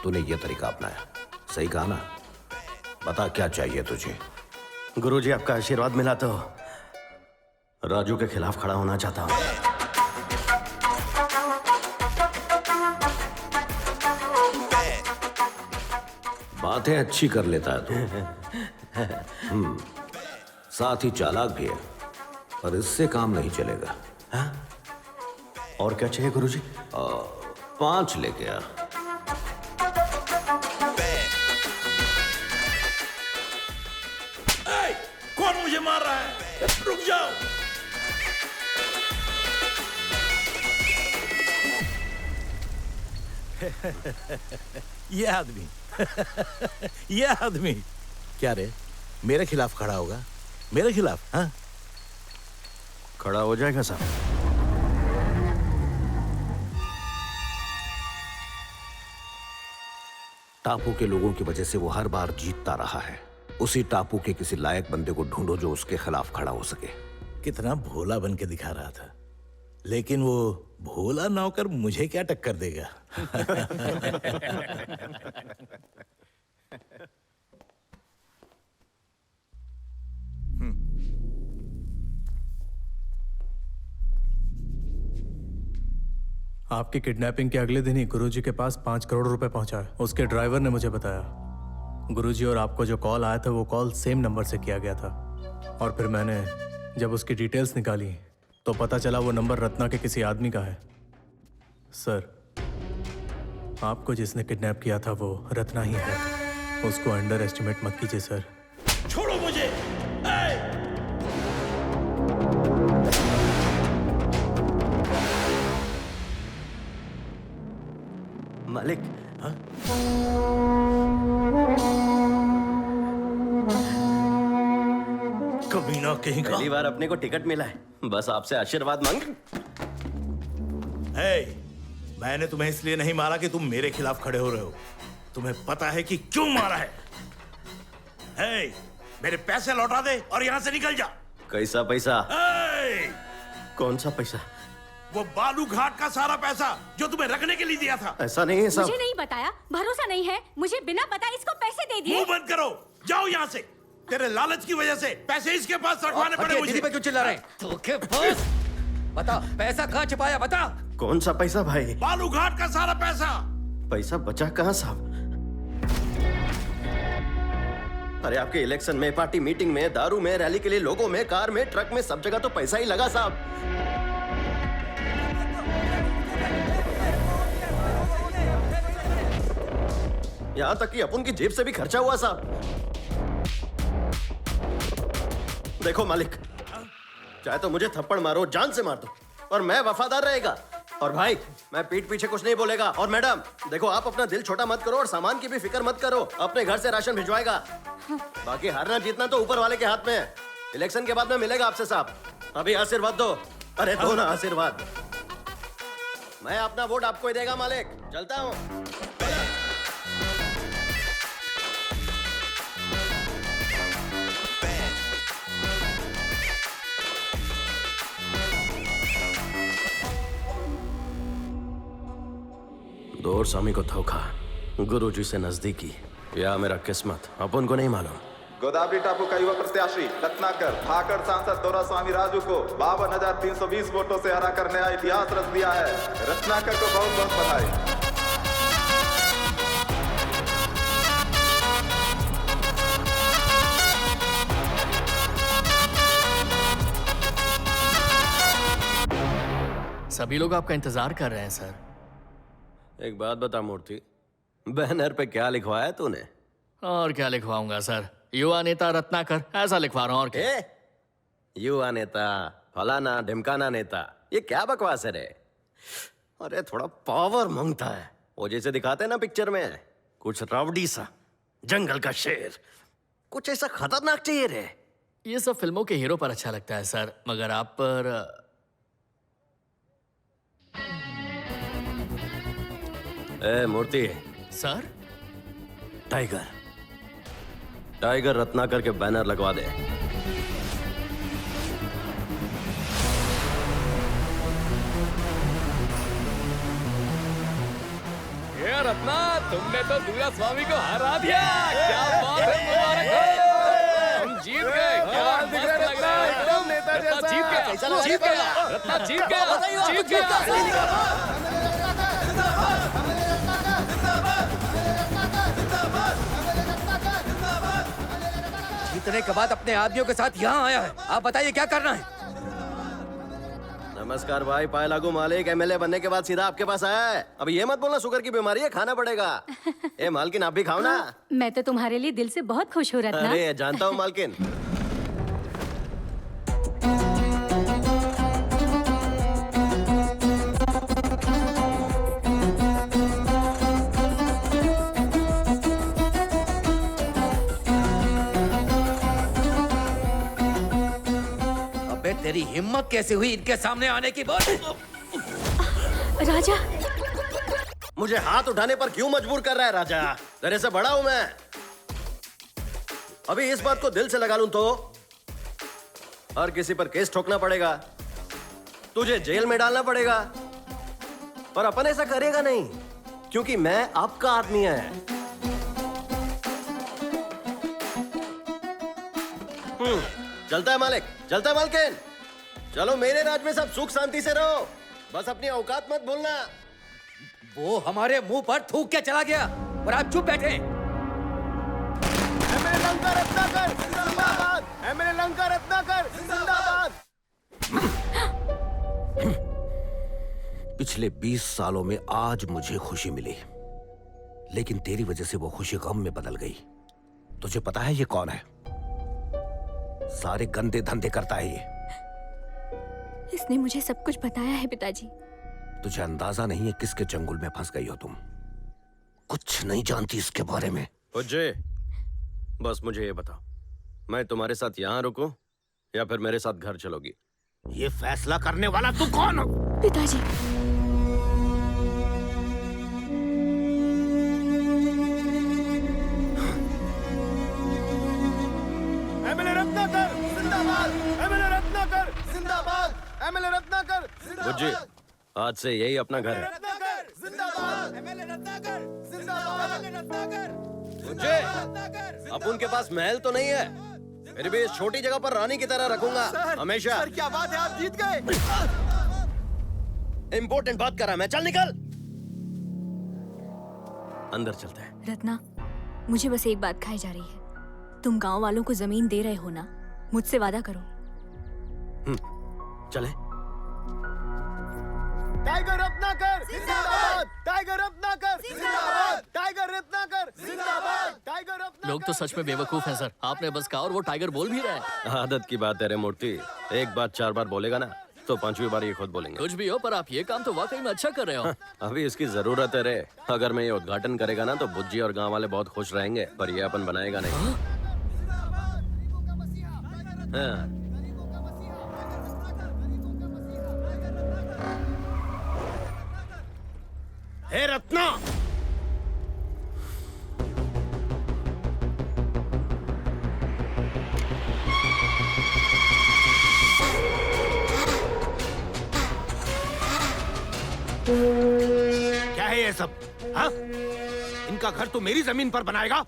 तूने ये तरीका अपनाया। सही कहा ना? बता क्या चाहिए तुझे? गुरुजी, आपका आशीर्वाद मिला तो राजू के खिलाफ खड़ा होना चाहता हूँ। बातें अच्छी कर लेता है तू। साथ ही चालाक भी है, पर इससे काम नहीं चलेगा। और क्या चाहिए गुरुजी? 5 लेके आ। कौन मुझे मार रहा है? रुक जाओ। ये आदमी ये आदमी क्या रे, मेरे खिलाफ खड़ा होगा? मेरे खिलाफ? हाँ, खड़ा हो जाएगा साहब। टापू के लोगों की वजह से वो हर बार जीतता रहा है। उसी टापू के किसी लायक बंदे को ढूंढो जो उसके खिलाफ खड़ा हो सके। कितना भोला बन के दिखा रहा था, लेकिन वो भोला नौकर मुझे क्या टक्कर देगा? आपकी किडनैपिंग के अगले दिन ही गुरुजी के पास 5 करोड़ रुपए पहुंचा है। उसके ड्राइवर ने मुझे बताया। गुरुजी और आपको जो कॉल आया था वो कॉल सेम नंबर से किया गया था। और फिर मैंने जब उसकी डिटेल्स निकाली तो पता चला वो नंबर रत्ना के किसी आदमी का है। सर, आपको जिसने किडनैप किया था वो रत्ना ही है। उसको अंडर एस्टिमेट मत कीजिए सर। छोड़ो मुझे। मालिक, हाँ? कमीना कहीं का। पहली बार अपने को टिकट मिला है, बस आपसे आशीर्वाद मांग। मैंने तुम्हें इसलिए नहीं मारा कि तुम मेरे खिलाफ खड़े हो रहे हो। तुम्हें पता है कि क्यों मारा है? मेरे पैसे लौटा दे और यहां से निकल जा। कैसा पैसा? कौन सा पैसा? वो बालू घाट का सारा पैसा जो तुम्हें रखने के लिए दिया था। ऐसा नहीं है साहब। मुझे नहीं बताया, भरोसा नहीं है। मुझे बिना बताए इसको पैसे दे दिए। मुंह बंद करो, जाओ यहाँ से। तेरे लालच की वजह से पैसे इसके पास रखवाने पड़े मुझे। पे क्यों चिल्ला रहे? धोखेबाज! बता, पैसा कहाँ छिपाया? बता। कौन सा पैसा भाई? बालू घाट का सारा पैसा। पैसा बचा कहाँ साहब? अरे आपके इलेक्शन में, पार्टी मीटिंग में, दारू में, रैली के लिए लोगों में, कार में, ट्रक में, सब जगह तो पैसा ही लगा साहब। यहां तक कि अपन की जेब से भी खर्चा हुआ साहब। देखो मालिक, चाहे तो मुझे थप्पड़ मारो, जान से मार दो, और मैं वफादार रहेगा। और भाई, मैं पीठ पीछे कुछ नहीं बोलेगा। और मैडम देखो, आप अपना दिल छोटा मत करो और सामान की भी फिक्र मत करो। अपने घर से राशन भिजवाएगा। बाकी हारना जीतना तो ऊपर वाले के हाथ में है। इलेक्शन के बाद में मिलेगा आपसे साहब। अभी आशीर्वाद दो। अरे दो ना आशीर्वाद। मैं अपना वोट आपको ही देगा मालिक। चलता हूँ। दौर स्वामी को धोखा, गुरुजी से नजदीकी, या मेरा किस्मत, अपन को नहीं मालूम। गोदावरी टापू का युवा प्रत्याशी रत्नाकर ठाकर सांसद दौरा स्वामी राजू को 52,320 वोटों से हरा कर नया इतिहास रच दिया है। रत्नाकर को बहुत बहुत बधाई। सभी लोग आपका इंतजार कर रहे हैं सर। एक बात बता मूर्ति, बैनर पे क्या लिखवाया तूने? और क्या लिखवाऊंगा सर, युवा नेता रत्नाकर, ऐसा लिखवा रहा हूँ। और क्या? युवा नेता, फलाना ढिमकाना नेता, ये क्या बकवास है रे? अरे थोड़ा पावर मांगता है। वो जैसे दिखाते हैं ना पिक्चर में, कुछ रावडी सा, जंगल का शेर, कुछ ऐसा खतरनाक चाहिए रे। ये सब फिल्मों के हीरो पर अच्छा लगता है सर, मगर आप पर ए मूर्ति सर, टाइगर रत्नाकर के बैनर लगवा दे। गया रत्ना, तुमने तो दूरा स्वामी को हरा दिया। क्या बात है, मुबारक हो। तुम जीत गए। क्या दिख रहा है रत्ना, एकदम नेता जैसा। जीत गया, जीत गया, रत्ना जीत गया, जीत गया। जीतने के बाद अपने आदमियों के साथ यहाँ आया है। आप बताइए क्या करना है? नमस्कार भाई, पाए लागू मालिक। एमएलए बनने के बाद सीधा आपके पास आया है। अब ये मत बोलना शुगर की बीमारी है, खाना पड़ेगा। ए मालकिन, आप भी खाओ ना। मैं तो तुम्हारे लिए दिल से बहुत खुश हो रहा था। अरे जानता हूँ मालकिन। तेरी हिम्मत कैसे हुई इनके सामने आने की? बोल। राजा, मुझे हाथ उठाने पर क्यों मजबूर कर रहा है राजा? तेरे से बड़ा हूं मैं। अभी इस बात को दिल से लगा लूं तो हर किसी पर केस ठोकना पड़ेगा, तुझे जेल में डालना पड़ेगा, पर अपन ऐसा करेगा नहीं, क्योंकि मैं आपका आदमी है। चलता है मालिक, चलता है मालकिन। चलो मेरे राज में सब सुख शांति से रहो, बस अपनी औकात मत भूलना। वो हमारे मुंह पर थूक के चला गया और आप चुप बैठे। एमएलए लंका रत्नाकर जिंदाबाद, एमएलए लंका रत्नाकर जिंदाबाद। पिछले 20 सालों में आज मुझे खुशी मिली, लेकिन तेरी वजह से वो खुशी गम में बदल गई। तुझे पता है ये कौन है? सारे गंदे धंधे करता है ये। इसने मुझे सब कुछ बताया है पिताजी। तुझे अंदाजा नहीं है किसके चंगुल में फंस गई हो तुम। कुछ नहीं जानती इसके बारे में। उज्जे, बस मुझे ये बताओ, मैं तुम्हारे साथ यहाँ रुकूं या फिर मेरे साथ घर चलोगी? ये फैसला करने वाला तू कौन हो? पिताजी, एमएलए रत्नाकर जिंदाबाद, एमएलए रत्नाकर जिंदाबाद, एमएलए रत्नाकर उज्जे, जिंदाबाद, आज से यही अपना घर है। रत्नाकर जिंदाबाद, एमएलए रत्नाकर जिंदाबाद, एमएलए रत्नाकर उज्जे, अब उनके पास महल तो नहीं है, फिर भी इस छोटी जगह पर रानी की तरह रखूंगा हमेशा। सर क्या बात है, आप जीत गए। इंपॉर्टेंट बात कर रहा मैं, चल निकल। अंदर चलते हैं। रत्ना, मुझे बस एक बात खाई जा रही है। तुम गांव वालों को जमीन दे रहे हो ना? मुझसे वादा करो। चले। टाइगर रत्नाकर जिंदाबाद, टाइगर रत्नाकर जिंदाबाद, टाइगर रत्नाकर जिंदाबाद, टाइगर रत्नाकर। लोग तो सच में बेवकूफ हैं सर। आपने बस कहा और वो टाइगर बोल भी रहा है। आदत की बात है रे मूर्ति, एक बात 4 बार बोलेगा ना तो 5वीं बार ये खुद बोलेंगे। कुछ भी हो, पर आप ये काम तो वाकई में अच्छा कर रहे हो। अभी इसकी जरूरत है रे। अगर मैं ये उद्घाटन करेगा ना तो बुज्जी और गांव वाले बहुत खुश रहेंगे, पर ये अपन बनाएगा नहीं। हाँ। हे रत्ना, क्या है ये सब? हाँ? इनका घर तो मेरी जमीन पर बनाएगा?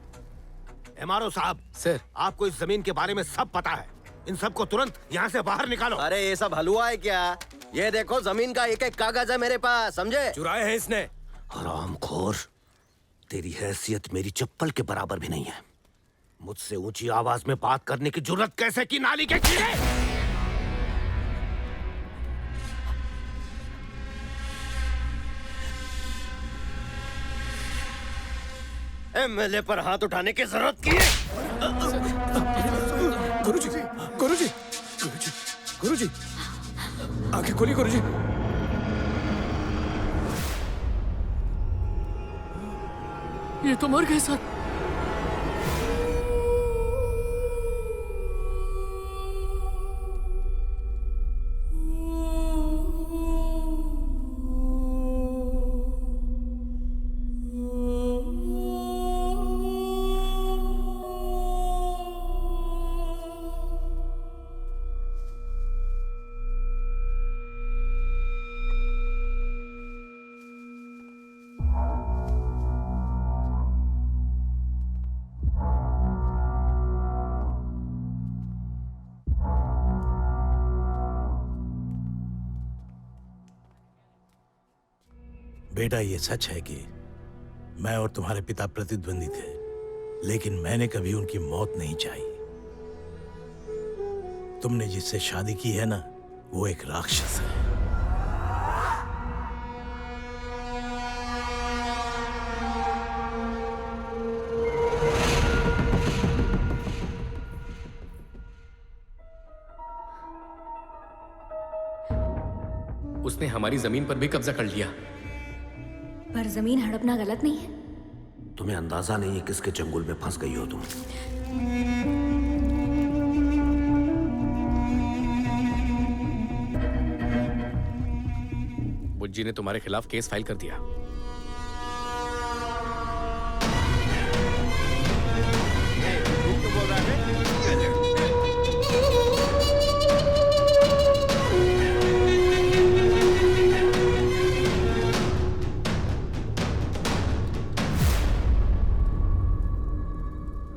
एमआरओ साहब, सर, आपको इस जमीन के बारे में सब पता है। इन सबको तुरंत यहाँ से बाहर निकालो। अरे ये सब हलवा है क्या? ये देखो जमीन का एक एक कागज है मेरे पास, समझे? चुराए हैं इसने। हरामखोर, तेरी हैसियत मेरी चप्पल के बराबर भी नहीं है। मुझसे ऊंची आवाज में बात करने की जुर्रत कैसे की, नाली के कीड़े? एमएलए पर हाथ उठाने की जरूरत की है? गुरुजी, गुरुजी, गुरुजी, गुरुजी, आंखें खोलिए गुरुजी। ये तो मर गए सर। बेटा, ये सच है कि मैं और तुम्हारे पिता प्रतिद्वंदी थे, लेकिन मैंने कभी उनकी मौत नहीं चाही। तुमने जिससे शादी की है ना, वो एक राक्षस है। उसने हमारी जमीन पर भी कब्जा कर लिया। पर जमीन हड़पना गलत नहीं है। तुम्हें अंदाजा नहीं है किसके चंगुल में फंस गई हो तुम। बुज्जी ने तुम्हारे खिलाफ केस फाइल कर दिया।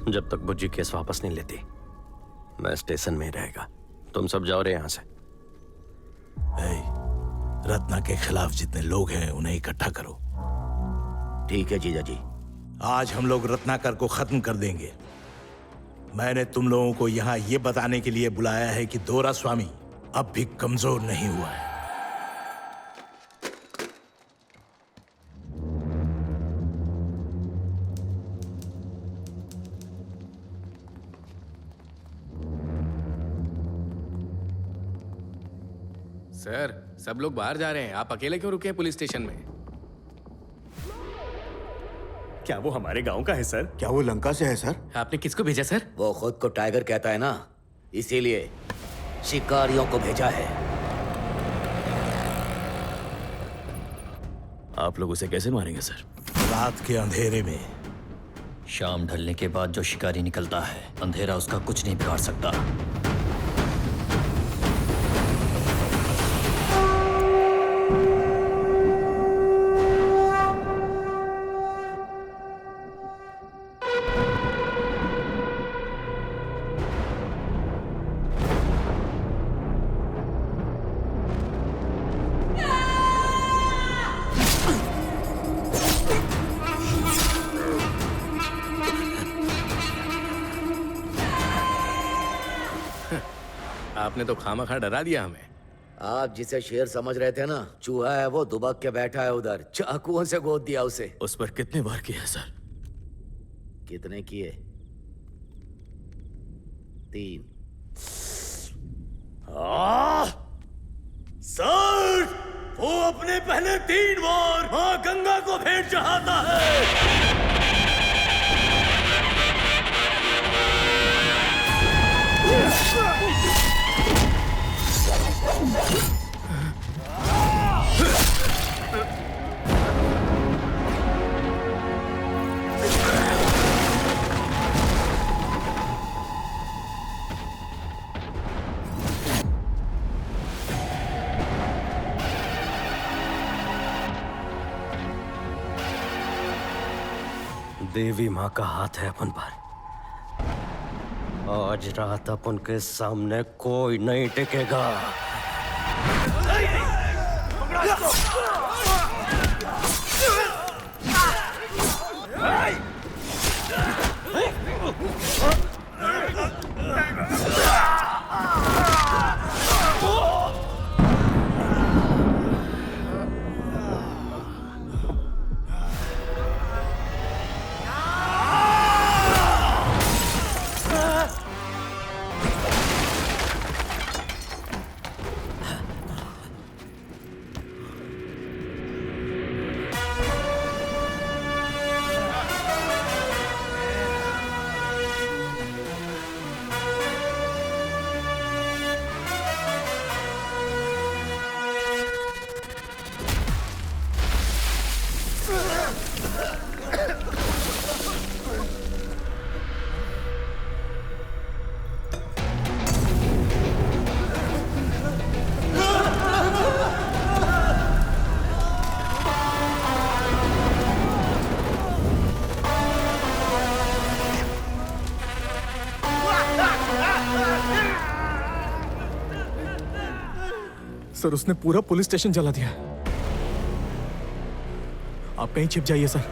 जब तक बुज्जी केस वापस नहीं लेती, मैं स्टेशन में ही रहेगा। तुम सब जाओ रे यहाँ से। रत्ना के खिलाफ जितने लोग हैं उन्हें इकट्ठा करो। ठीक है जीजा जी। आज हम लोग रत्नाकर को खत्म कर देंगे। मैंने तुम लोगों को यहाँ ये बताने के लिए बुलाया है कि दोरास्वामी अब भी कमजोर नहीं हुआ है। सर, सब लोग बाहर जा रहे हैं, आप अकेले क्यों रुके हैं पुलिस स्टेशन में? क्या वो हमारे गांव का है सर? क्या वो लंका से है सर? आपने किसको भेजा सर? वो खुद को टाइगर कहता है ना, इसीलिए शिकारियों को भेजा है। आप लोग उसे कैसे मारेंगे सर? रात के अंधेरे में। शाम ढलने के बाद जो शिकारी निकलता है, अंधेरा उसका कुछ नहीं बिगाड़ सकता। आपने तो खामखा डरा दिया हमें। आप जिसे शेर समझ रहे थे ना, चूहा है वो, दुबक के बैठा है उधर। चाकुओं से गोद दिया उसे। उस पर कितने वार किए हैं सर? कितने किए? 3। सर, वो अपने पहले 3 बार मां गंगा को भेंट चढ़ाता है। देवी माँ का हाथ है अपन पर। आज रात अपन के सामने कोई नहीं टिकेगा। सर, उसने पूरा पुलिस स्टेशन जला दिया। आप कहीं छिप जाइए सर।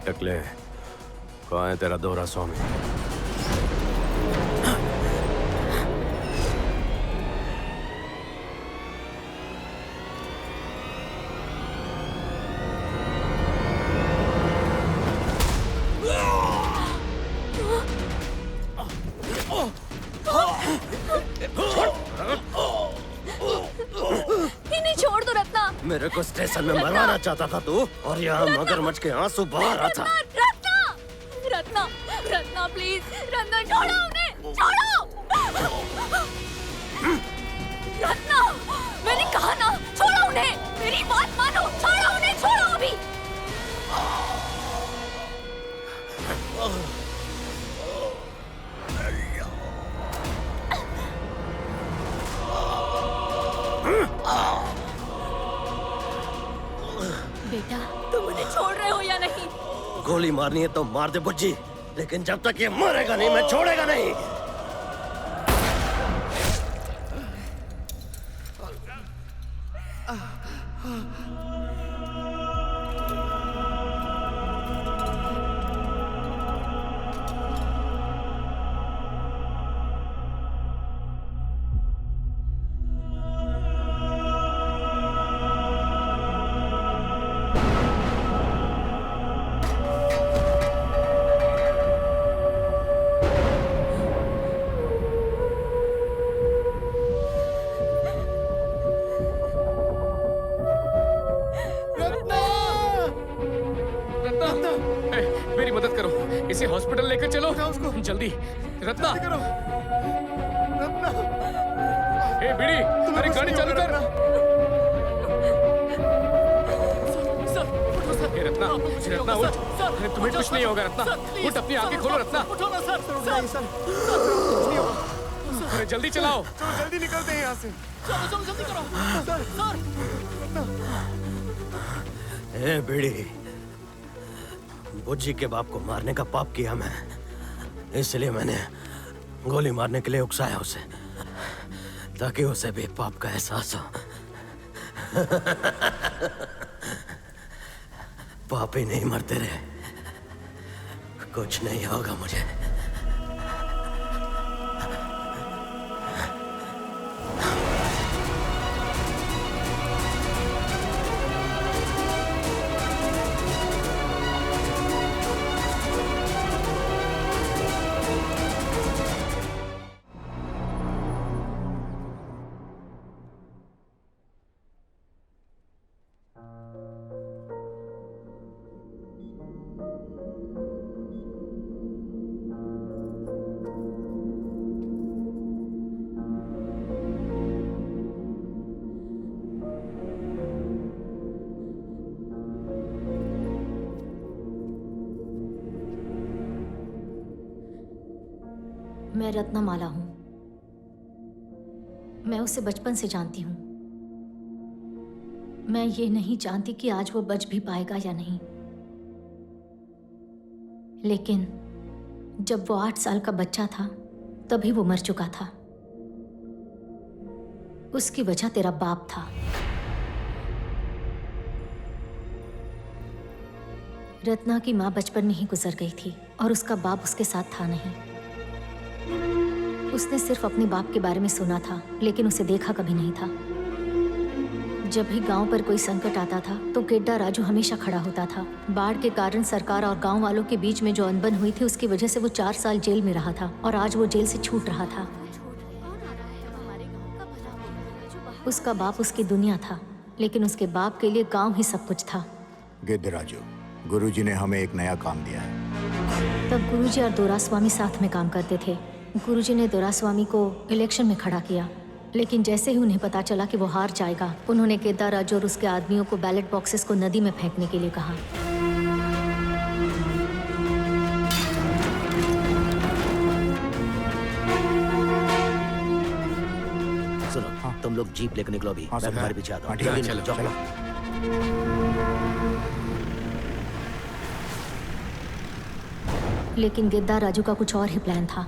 टकले, कहाँ है तेरा दोहरा स्वामी? इन्हें छोड़ दो रत्ना। मेरे को स्टेशन में मरवाना चाहता था तू, और यहाँ मगरमच्छ के आंसू बहा रहा था। रत्ना, रत्ना, रत्ना प्लीज, रत्ना छोड़ो उन्हें, छोड़ो। रत्ना, मैंने कहा ना, छोड़ो उन्हें, मेरी बात मानो, छोड़ो उन्हें, छोड़ो अभी। बेटा, तुम मुझे छोड़ रहे हो या नहीं? गोली मारनी है तो मार दे बुज्जी, लेकिन जब तक ये मरेगा नहीं मैं छोड़ेगा नहीं। मेरी मदद करो, इसे हॉस्पिटल लेकर चलो जल्दी। रत्ना, ए बीड़ी, अरे गाड़ी चालू कर। ए रत्ना, रत्ना उठ, अरे तुम्हें कुछ नहीं होगा रत्ना, उठ, अपनी आंखें खोलो रत्ना। अरे जल्दी चलाओ, जल्दी निकलते हैं यहाँ से। चलो जल्दी करो। ए बीड़ी, बुज्जी के बाप को मारने का पाप किया मैं, इसलिए मैंने गोली मारने के लिए उकसाया उसे, ताकि उसे भी पाप का एहसास हो। पाप ही नहीं मरते रहे, कुछ नहीं होगा मुझे। मैं रत्नमाला हूं। मैं उसे बचपन से जानती हूं। मैं ये नहीं जानती कि आज वो बच भी पाएगा या नहीं, लेकिन जब वो 8 साल का बच्चा था तभी वो मर चुका था। उसकी वजह तेरा बाप था। रत्ना की माँ बचपन में ही गुजर गई थी और उसका बाप उसके साथ था नहीं। उसने सिर्फ अपने बाप के बारे में सुना था, लेकिन उसे देखा कभी नहीं था। जब भी गांव पर कोई संकट आता था तो गेड्डा राजू हमेशा खड़ा होता था। बाढ़ के कारण सरकार और गांव वालों के बीच में जो अनबन हुई थी, उसकी वजह से वो 4 साल जेल में रहा था और आज वो जेल से छूट रहा था। उसका बाप उसकी दुनिया था, लेकिन उसके बाप के लिए गांव ही सब कुछ था। गिद्ध राजू, गुरुजी ने हमें एक नया काम दिया है। तब गुरुजी और दोरास्वामी साथ में काम करते थे। गुरुजी ने दोरास्वामी को इलेक्शन में खड़ा किया, लेकिन जैसे ही उन्हें पता चला कि वो हार जाएगा, उन्होंने गेद्दा राजू और उसके आदमियों को बैलेट बॉक्सेस को नदी में फेंकने के लिए कहा। सुनो, तुम लोग जीप लेकर निकलो अभी। मैं तुम्हारे पीछे आता हूँ। ठीक है, जल्दी चलो निकलो। लेकिन गेद्दा राजू का कुछ और ही प्लान था।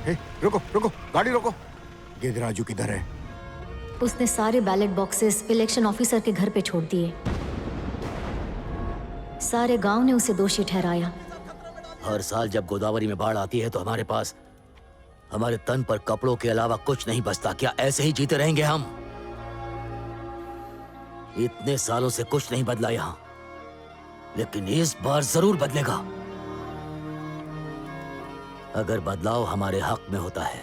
हे, रुको रुको, गाड़ी रोको। गेद्दा राजू किधर है? उसने सारे बैलेट बॉक्सेस इलेक्शन ऑफिसर के घर पे छोड़ दिए। सारे गांव ने उसे दोषी ठहराया। हर साल जब गोदावरी में बाढ़ आती है तो हमारे पास हमारे तन पर कपड़ों के अलावा कुछ नहीं बचता। क्या ऐसे ही जीते रहेंगे हम? इतने सालों से कुछ नहीं बदला यहां, लेकिन इस बार जरूर बदलेगा। अगर बदलाव हमारे हक में होता है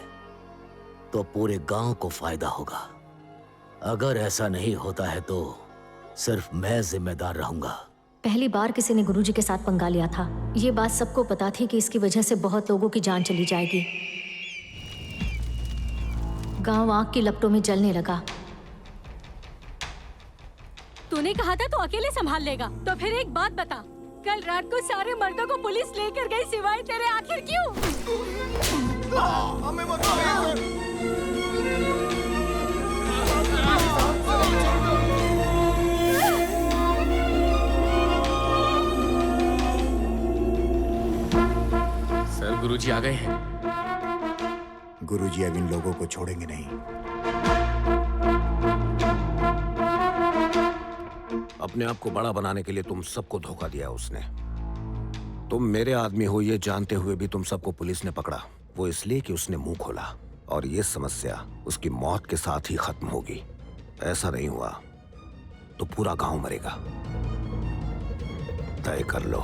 तो पूरे गांव को फायदा होगा। अगर ऐसा नहीं होता है तो सिर्फ मैं जिम्मेदार रहूंगा। पहली बार किसी ने गुरुजी के साथ पंगा लिया था। ये बात सबको पता थी कि इसकी वजह से बहुत लोगों की जान चली जाएगी। गांव आग की लपटों में जलने लगा। तूने कहा था तो अकेले संभाल लेगा, तो फिर एक बात बता, कल रात को सारे मर्दों को पुलिस लेकर गई सिवाय तेरे, आखिर क्यों? हमें मत सर, गुरुजी आ गए हैं। गुरुजी अब इन लोगों को छोड़ेंगे नहीं। अपने आप को बड़ा बनाने के लिए तुम सबको धोखा दिया उसने। तुम मेरे आदमी हो ये जानते हुए भी तुम सबको पुलिस ने पकड़ा। वो इसलिए कि उसने मुंह खोला, और ये समस्या उसकी मौत के साथ ही खत्म होगी। ऐसा नहीं हुआ तो पूरा गांव मरेगा। तय कर लो।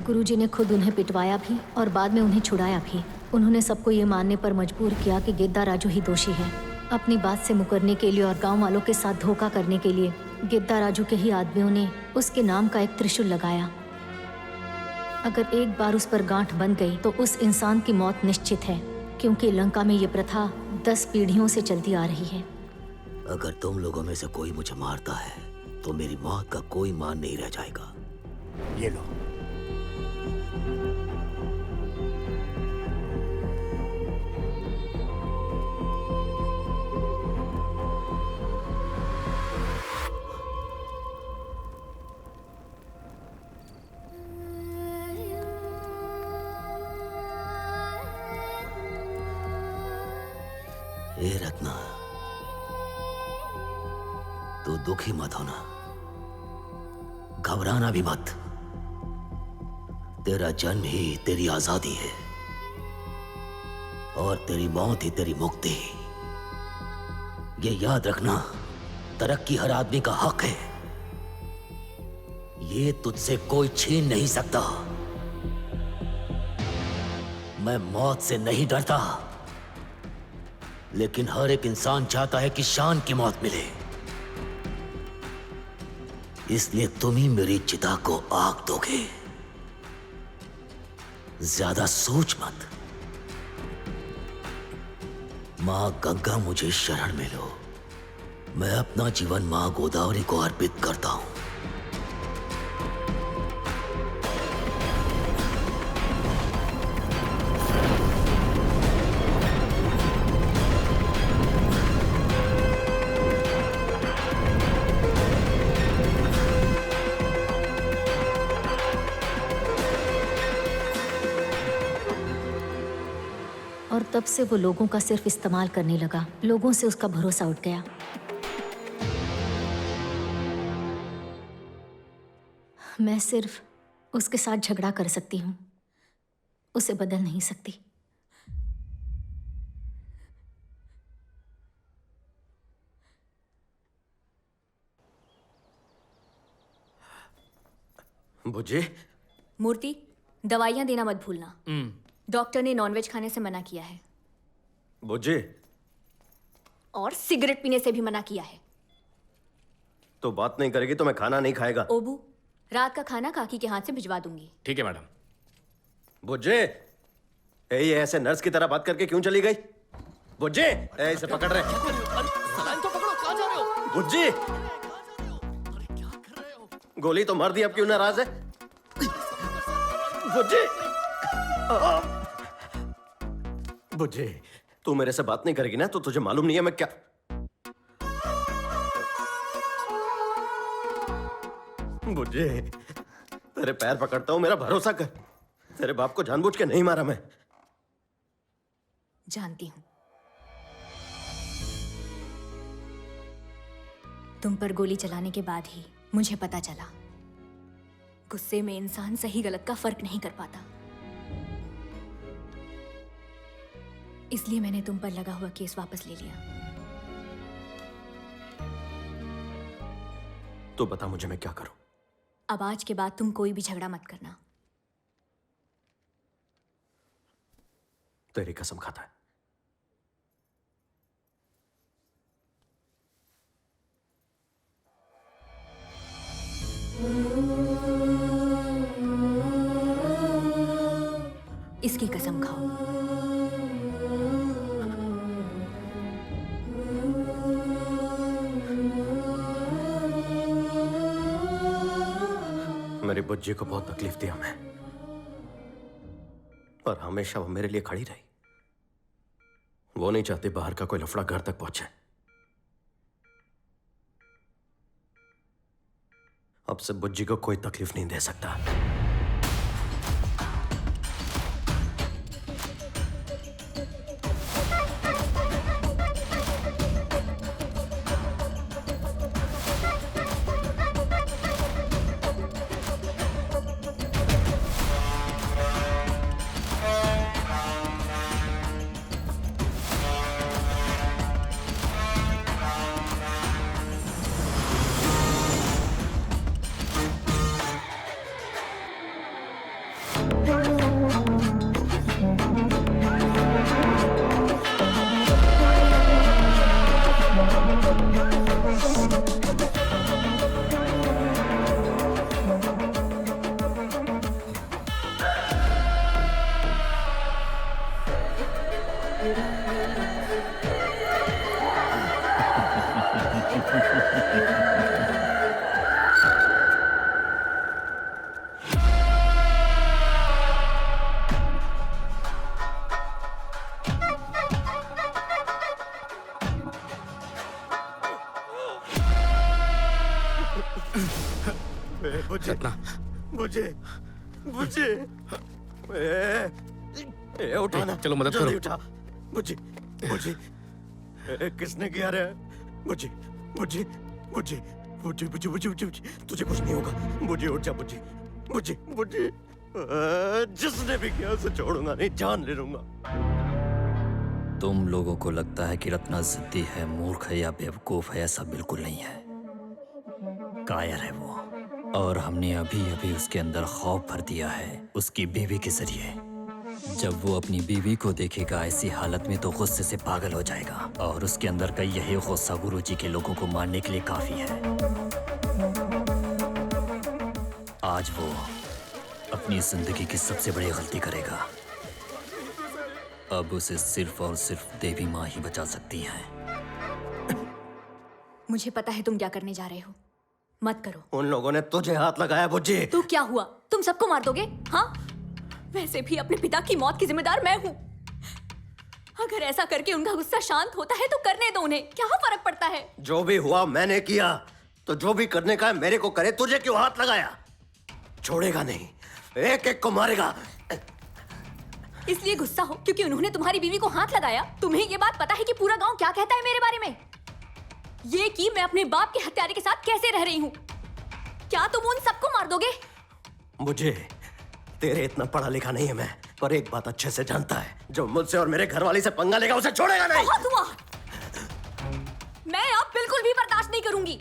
गुरुजी ने खुद उन्हें पिटवाया भी और बाद में उन्हें छुड़ाया भी। उन्होंने सबको ये मानने पर मजबूर किया कि गेद्दा राजू ही दोषी है। अपनी बात से मुकरने के लिए और गांव वालों के साथ धोखा करने के लिए गेद्दा राजू के ही आदमियों ने उसके नाम का एक त्रिशूल लगाया। अगर एक बार उस पर गांठ बन गई तो उस इंसान की मौत निश्चित है, क्योंकि लंका में ये प्रथा 10 पीढ़ियों से चलती आ रही है। अगर तुम लोगों में से कोई मुझे मारता है तो मेरी मौत का कोई मान नहीं रह जाएगा। ये लो। ए रत्ना, तू दुखी मत होना, घबराना भी मत। तेरा जन्म ही तेरी आजादी है और तेरी मौत ही तेरी मुक्ति। ये याद रखना, तरक्की हर आदमी का हक है, ये तुझसे कोई छीन नहीं सकता। मैं मौत से नहीं डरता, लेकिन हर एक इंसान चाहता है कि शान की मौत मिले। इसलिए तुम ही मेरी चिता को आग दोगे। ज्यादा सोच मत। मां गंगा मुझे शरण में लो। मैं अपना जीवन मां गोदावरी को अर्पित करता हूं। और तब से वो लोगों का सिर्फ इस्तेमाल करने लगा। लोगों से उसका भरोसा उठ गया। मैं सिर्फ उसके साथ झगड़ा कर सकती हूँ, उसे बदल नहीं सकती। बुझे? मूर्ति, दवाइयाँ देना मत भूलना। डॉक्टर ने नॉनवेज खाने से मना किया है। बुझे? और सिगरेट पीने से भी मना किया है। तो बात नहीं करेगी तो मैं खाना नहीं खाएगा। ओबू, रात का खाना काकी के हाथ से भिजवा दूंगी। ठीक है मैडम। बुज्जे, ये ऐसे नर्स की तरह बात करके क्यों चली गई? बुज्जे, इसे पकड़ रहे। सलाइन तो पकड़ो, कहाँ जा रहे हो? बुज्जी, गोली तो मार दी, अब क्यों नाराज है? बुज्जी, बुज्जी, तू मेरे से बात नहीं करेगी ना, तो तुझे मालूम नहीं है मैं क्या। बुज्जी, तेरे पैर पकड़ता हूं, मेरा भरोसा कर। तेरे बाप को जानबूझ के नहीं मारा मैं। जानती हूँ तुम पर गोली चलाने के बाद ही मुझे पता चला गुस्से में इंसान सही गलत का फर्क नहीं कर पाता। इसलिए मैंने तुम पर लगा हुआ केस वापस ले लिया। तो बता मुझे मैं क्या करूं? अब आज के बाद तुम कोई भी झगड़ा मत करना। तेरी कसम खाता है। इसकी कसम खाओ। मेरी बुज्जी को बहुत तकलीफ दिया मैं, और हमेशा वो मेरे लिए खड़ी रही। वो नहीं चाहती बाहर का कोई लफड़ा घर तक पहुंचे। अब से बुज्जी को कोई तकलीफ नहीं दे सकता। उठाना, चलो मदद करो। उठा बुज्जी, बुज्जी, किसने किया रे? बुज्जी, बुज्जी, बुज्जी, बुज्जी, बुज्जी, बुज्जी, बुज्जी, तुझे कुछ नहीं होगा। बुज्जी उठ जा, बुज्जी, बुज्जी, बुज्जी, जिसने भी किया उसे छोड़ूंगा नहीं, जान ले लूंगा। तुम लोगों को लगता है कि रत्ना जिद्दी है, मूर्ख है या बेवकूफ है, ऐसा बिल्कुल नहीं है। कायर है वो, और हमने अभी अभी उसके अंदर खौफ भर दिया है उसकी बीवी के जरिए। जब वो अपनी बीवी को देखेगा ऐसी हालत में तो गुस्से से पागल हो जाएगा, और उसके अंदर का यही गुस्सा गुरुजी के लोगों को मारने के लिए काफी है। आज वो अपनी जिंदगी की सबसे बड़ी गलती करेगा। अब उसे सिर्फ और सिर्फ देवी माँ ही बचा सकती हैं। मुझे पता है तुम क्या करने जा रहे हो, मत करो। उन लोगों ने तुझे हाथ लगाया बुज्जी। तू क्या हुआ, तुम सबको मार दोगे? हाँ, वैसे भी अपने पिता की मौत की जिम्मेदार मैं हूँ। अगर ऐसा करके उनका गुस्सा शांत होता है तो करने दो उन्हें, क्या फर्क पड़ता है? जो भी हुआ मैंने किया, तो जो भी करने का है मेरे को करे। तुझे क्यों हाथ लगाया? छोड़ेगा नहीं, एक एक को मारेगा। इसलिए गुस्सा हो क्योंकि उन्होंने तुम्हारी बीवी को हाथ लगाया? तुम्हें ये बात पता है कि पूरा गांव क्या कहता है मेरे बारे में? ये कि मैं अपने बाप के हत्यारे के साथ कैसे रह रही हूँ? क्या तुम उन सबको मार दोगे? मुझे तेरे इतना पढ़ा लिखा नहीं है मैं, पर एक बात अच्छे से जानता है, जो मुझसे और मेरे घरवाली से पंगा लेगा उसे छोड़ेगा नहीं। बहुत हुआ। मैं अब बिल्कुल भी बर्दाश्त नहीं करूंगी,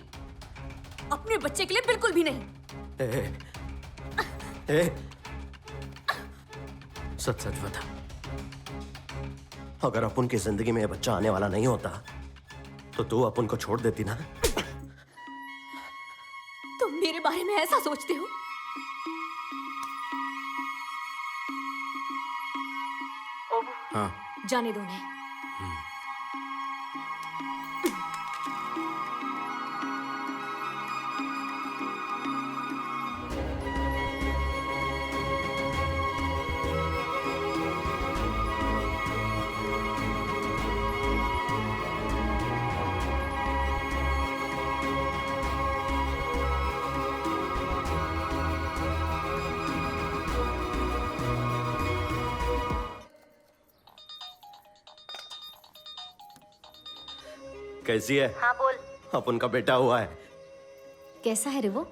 अपने बच्चे के लिए बिल्कुल भी नहीं। सच सच बता, अगर अपन की जिंदगी में ये बच्चा आने वाला नहीं होता तो तू अपन को छोड़ देती ना? तुम मेरे बारे में ऐसा सोचते हो? जाने दो उन्हें। कैसी है? हाँ बोल। अपन का बेटा हुआ है। कैसा है रे वो?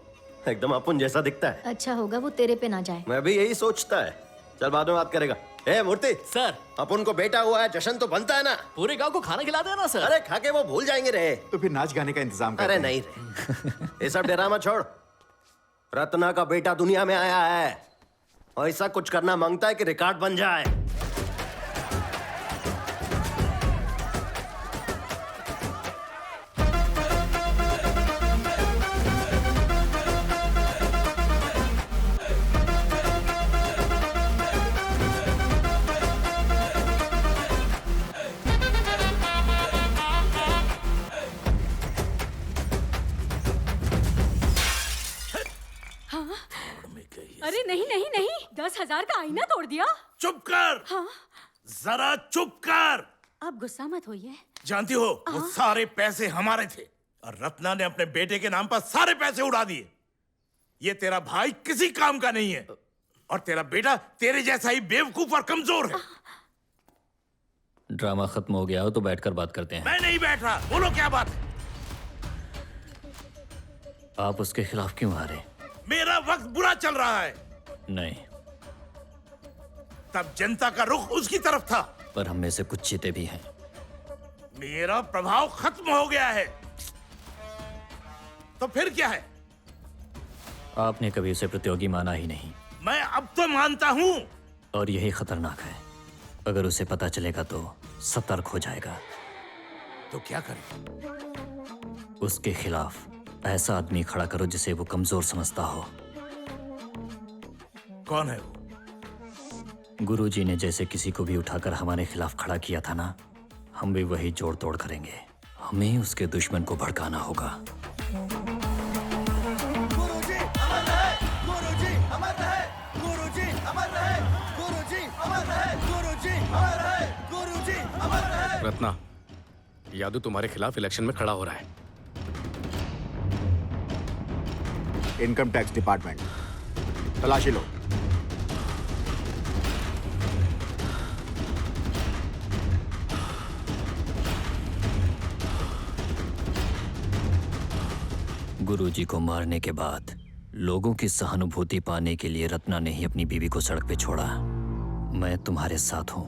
एकदम अपन जैसा दिखता है। अच्छा होगा वो तेरे पे ना जाए। मैं भी यही सोचता है। चल बाद में बात करेगा। ए मूर्ति सर, अपन को बेटा हुआ है, जश्न तो बनता है ना। पूरे गांव को खाना खिला देना सर। अरे खा के वो भूल जाएंगे रे। तो फिर नाच गाने का इंतजाम करते अरे हैं। नहीं रे, ये सब ड्रामा छोड़। रत्ना का बेटा दुनिया में आया है, ऐसा कुछ करना मांगता है कि रिकॉर्ड बन जाए। अरे नहीं नहीं नहीं, 10,000 का आईना तोड़ दिया। चुप कर। हाँ? जरा चुप कर। आप गुस्सा मत होइए। जानती हो वो सारे पैसे हमारे थे और रत्ना ने अपने बेटे के नाम पर सारे पैसे उड़ा दिए। ये तेरा भाई किसी काम का नहीं है और तेरा बेटा तेरे जैसा ही बेवकूफ और कमजोर है। ड्रामा खत्म हो गया हो तो बैठकर बात करते हैं। मैं नहीं बैठ रहा, बोलो क्या बात है। आप उसके खिलाफ क्यों आ रहे? मेरा वक्त बुरा चल रहा है। नहीं, तब जनता का रुख उसकी तरफ था, पर हम में से कुछ चीते भी हैं। मेरा प्रभाव खत्म हो गया है। तो फिर क्या है? आपने कभी उसे प्रतियोगी माना ही नहीं। मैं अब तो मानता हूं। और यही खतरनाक है। अगर उसे पता चलेगा तो सतर्क हो जाएगा। तो क्या करें? उसके खिलाफ ऐसा आदमी खड़ा करो जिसे वो कमजोर समझता हो। कौन है वो? गुरुजी ने जैसे किसी को भी उठाकर हमारे खिलाफ खड़ा किया था ना, हम भी वही जोड़ तोड़ करेंगे। हमें उसके दुश्मन को भड़काना होगा। गुरुजी अमर रहे, गुरुजी अमर रहे, गुरुजी अमर रहे, गुरुजी अमर रहे, गुरुजी अमर रहे, गुरुजी अमर रहे। रत्ना, यादव तुम्हारे खिलाफ इलेक्शन में खड़ा हो रहा है। इनकम टैक्स डिपार्टमेंट, तलाशी लो। गुरुजी को मारने के बाद लोगों की सहानुभूति पाने के लिए रत्ना ने ही अपनी बीवी को सड़क पे छोड़ा। मैं तुम्हारे साथ हूं।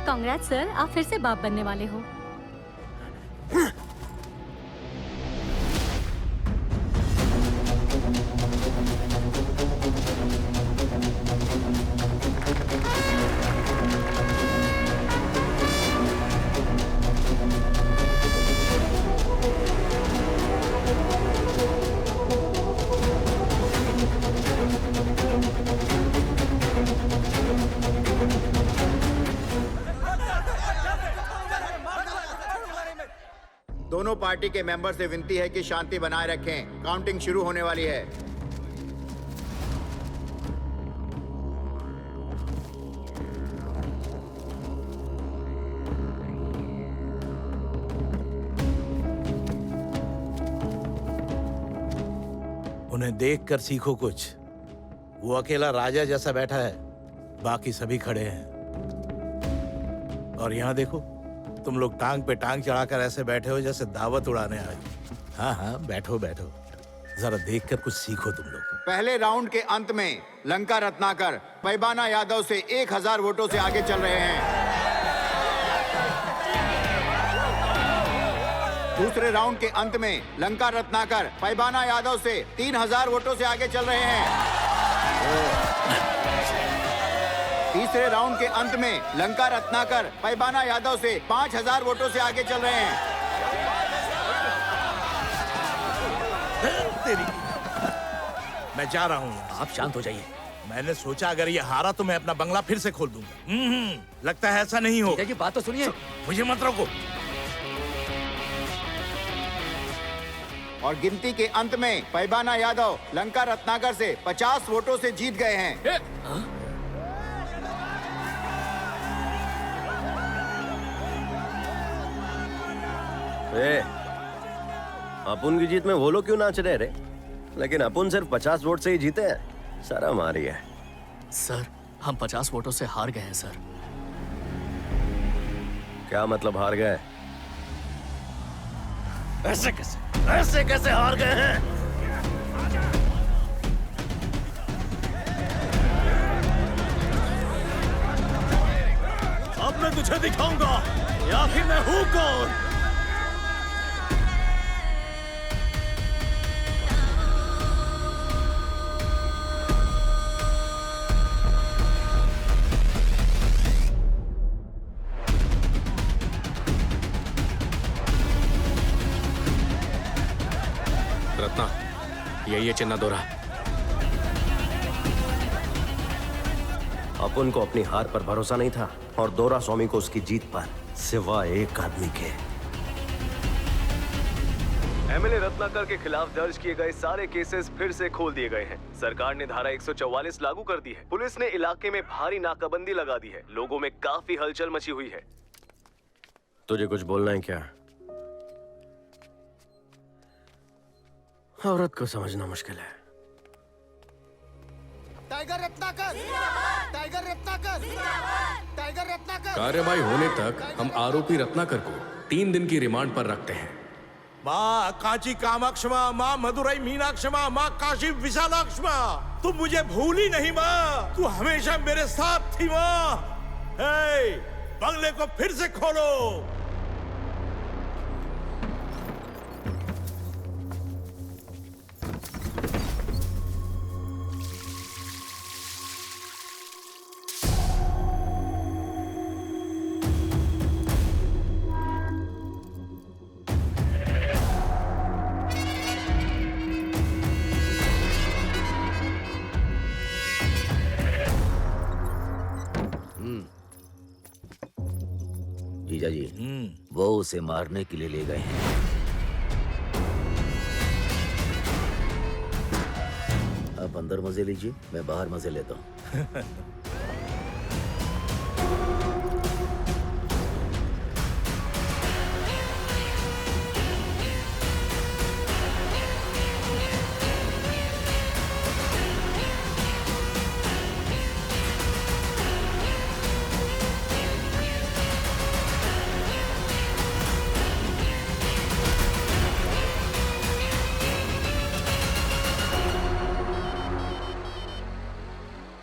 कांग्रेस सर, आप फिर से बाप बनने वाले हो। दोनों पार्टी के मेंबर से विनती है कि शांति बनाए रखें। काउंटिंग शुरू होने वाली है। उन्हें देखकर सीखो कुछ। वो अकेला राजा जैसा बैठा है, बाकी सभी खड़े हैं। और यहाँ देखो, तुम लोग टांग पे टांग चढ़ाकर ऐसे बैठे हो जैसे दावत उड़ाने आए। हाँ हाँ, बैठो बैठो, जरा देखकर कुछ सीखो तुम लोग। पहले राउंड के अंत में लंका रत्नाकर पैबाना यादव से 1000 वोटों से आगे चल रहे हैं। दूसरे राउंड के अंत में लंका रत्नाकर पैबाना यादव से 3000 वोटों से आगे चल रहे हैं। तीसरे राउंड के अंत में लंका रत्नाकर पैबाना यादव से 5000 वोटों से आगे चल रहे हैं। तेरी मैं जा रहा हूँ। आप शांत हो जाइए। मैंने सोचा अगर ये हारा तो मैं अपना बंगला फिर से खोल दूंगा। लगता है ऐसा नहीं हो। जी बात तो सुनिए। मुझे मत रोको। और गिनती के अंत में पैबाना यादव लंका रत्नाकर से 50 वोटों से जीत गए हैं। अपुन की जीत में वो लोग क्यों नाच रहे रे? लेकिन अपुन सिर्फ 50 वोट से ही जीते हैं। शर्म आ रही है। सर हम 50 वोटों से हार गए हैं सर। क्या मतलब हार गए? ऐसे कैसे हार गए हैं? अब मैं तुझे दिखाऊंगा या फिर मैं हूं कौन। रत्ना, यही है चिन्ना दोरा। अपुन को अपनी हार पर भरोसा नहीं था और दोरा स्वामी को उसकी जीत पर, सिवा एक आदमी के। एमएलए रत्नाकर के खिलाफ दर्ज किए गए सारे केसेस फिर से खोल दिए गए हैं। सरकार ने धारा 144 लागू कर दी है। पुलिस ने इलाके में भारी नाकाबंदी लगा दी है। लोगों में काफी हलचल मची हुई है। तुझे कुछ बोलना है क्या? औरत को समझना मुश्किल है। Tiger Ratnakar, tiger Ratnakar, tiger Ratnakar. कार्यवाही होने तक हम आरोपी रत्नाकर को 3 दिन की रिमांड पर रखते हैं। माँ कांची कामाक्ष माँ, माँ मदुरई मीनाक्ष माँ, माँ काशी विशालाक्ष माँ, तू मुझे भूली नहीं माँ। तू हमेशा मेरे साथ थी माँ। बंगले को फिर से खोलो। जीजा जी, वो उसे मारने के लिए ले गए हैं। आप अंदर मजे लीजिए, मैं बाहर मजे लेता हूँ।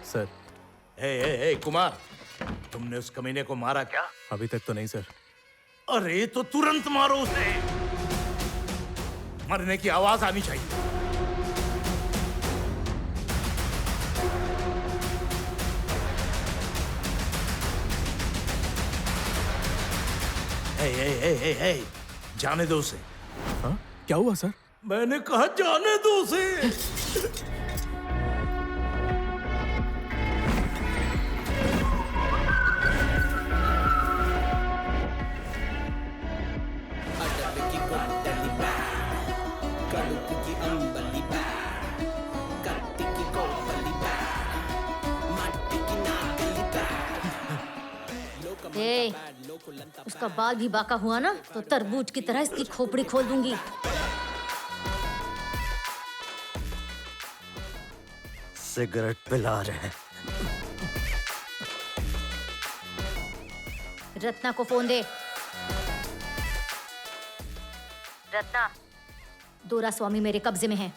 सर। ए कुमार, तुमने उस कमीने को मारा क्या? अभी तक तो नहीं सर। अरे तो तुरंत मारो उसे। मरने की आवाज आनी चाहिए। ए, जाने दो उसे। हाँ? क्या हुआ सर? मैंने कहा जाने दो उसे। उसका बाल भी बाका हुआ ना तो तरबूज की तरह इसकी खोपड़ी खोल दूंगी। सिगरेट पिला रहे हैं। रत्ना को फोन दे। रत्ना, दोरा स्वामी मेरे कब्जे में है।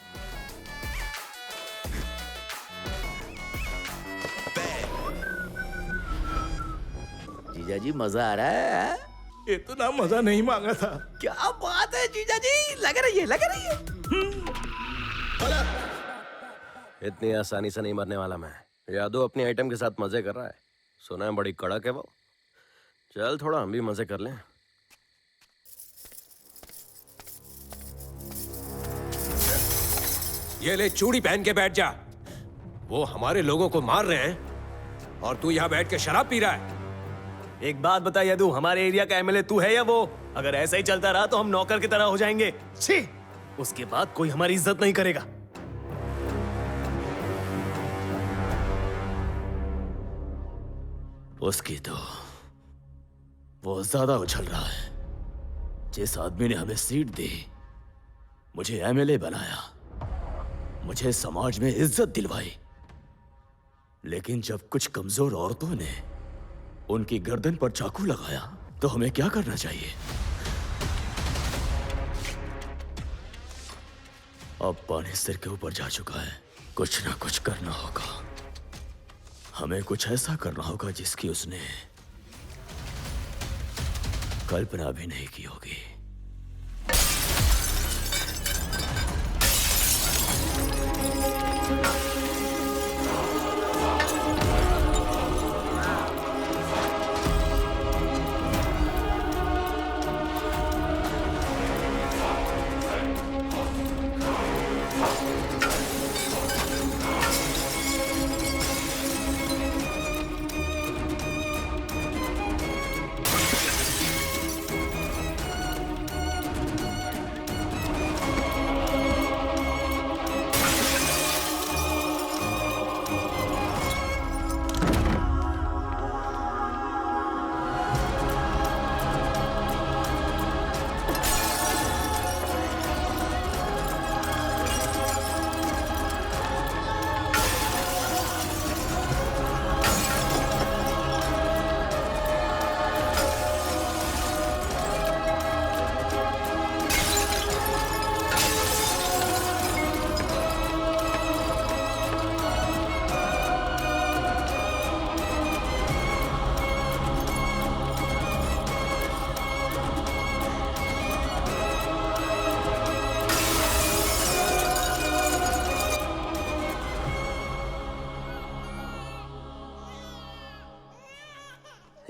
जीजा जी मजा आ रहा है? इतना मजा नहीं मांगा था। क्या बात है जीजा जी, लग रही है, लग रही है। इतनी आसानी से नहीं मरने वाला मैं। यादव अपनी आइटम के साथ मजे कर रहा है। सुना है बड़ी कड़क है वो। चल थोड़ा हम भी मजे कर लें। ये ले चूड़ी पहन के बैठ जा। वो हमारे लोगों को मार रहे हैं और तू यहाँ बैठ के शराब पी रहा है। एक बात बता यदु, हमारे एरिया का एमएलए तू है या वो? अगर ऐसा ही चलता रहा तो हम नौकर की तरह हो जाएंगे। छी! उसके बाद कोई हमारी इज्जत नहीं करेगा। उसकी तो वो ज्यादा उछल रहा है। जिस आदमी ने हमें सीट दी, मुझे एमएलए बनाया, मुझे समाज में इज्जत दिलवाई, लेकिन जब कुछ कमजोर औरतों ने उनकी गर्दन पर चाकू लगाया तो हमें क्या करना चाहिए? अब पानी सिर के ऊपर जा चुका है, कुछ ना कुछ करना होगा। हमें कुछ ऐसा करना होगा जिसकी उसने कल्पना भी नहीं की होगी।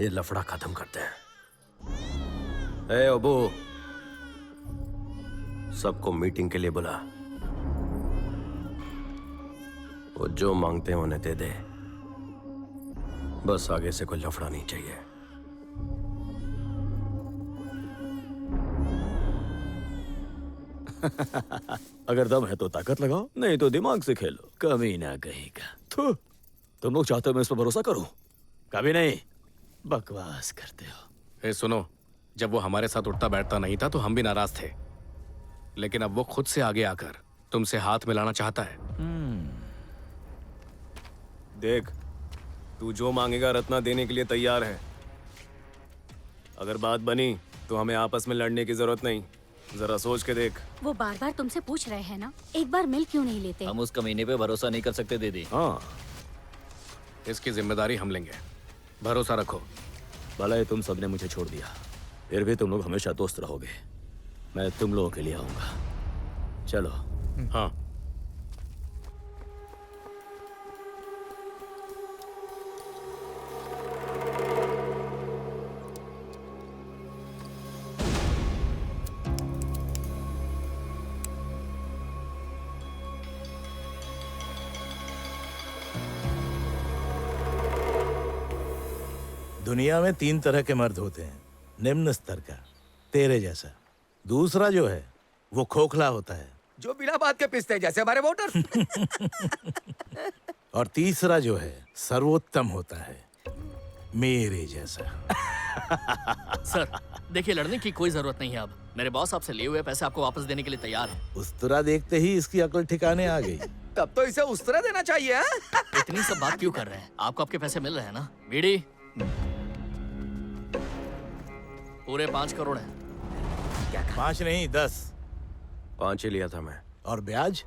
ये लफड़ा खत्म करते हैं। ए अबू, सबको मीटिंग के लिए बुला। वो जो मांगते हैं उन्हें दे दे, बस आगे से कोई लफड़ा नहीं चाहिए। अगर दम है तो ताकत लगाओ, नहीं तो दिमाग से खेलो। कमी ना कहेगा। तुम लोग चाहते हो मैं इस पर भरोसा करूं? कभी नहीं। बकवास करते हो। ए सुनो, जब वो हमारे साथ उठता बैठता नहीं था तो हम भी नाराज थे, लेकिन अब वो खुद से आगे आकर तुमसे हाथ मिलाना चाहता है। देख, तू जो मांगेगा रत्ना देने के लिए तैयार है। अगर बात बनी तो हमें आपस में लड़ने की जरूरत नहीं। जरा सोच के देख। वो बार बार तुमसे पूछ रहे हैं ना, एक बार मिल क्यों नहीं लेते? हम उस कमीने पे भरोसा नहीं कर सकते दीदी। हाँ, इसकी जिम्मेदारी हम लेंगे, भरोसा रखो। भले तुम सबने मुझे छोड़ दिया, फिर भी तुम लोग हमेशा दोस्त रहोगे। मैं तुम लोगों के लिए आऊंगा। चलो। हाँ। दुनिया में 3 तरह के मर्द होते हैं। निम्न स्तर का, तेरे जैसा। दूसरा जो है वो खोखला होता है, जो बिना बात के पिसते हैं, जैसे हमारे वोटर। और तीसरा जो है सर्वोत्तम होता है, मेरे जैसा। सर देखिए, लड़ने की कोई जरूरत नहीं है। अब मेरे बॉस आपसे लिए हुए पैसे आपको वापस देने के लिए तैयार है। उस्तरा देखते ही इसकी अकल ठिकाने आ गई। तब तो इसे उस्तरा देना चाहिए। इतनी सब बात क्यों कर रहे हैं? आपको आपके पैसे मिल रहे हैं ना? बीड़ी पूरे 5 करोड़ है। 5 नहीं 10। 5 ही लिया था मैं। और ब्याज?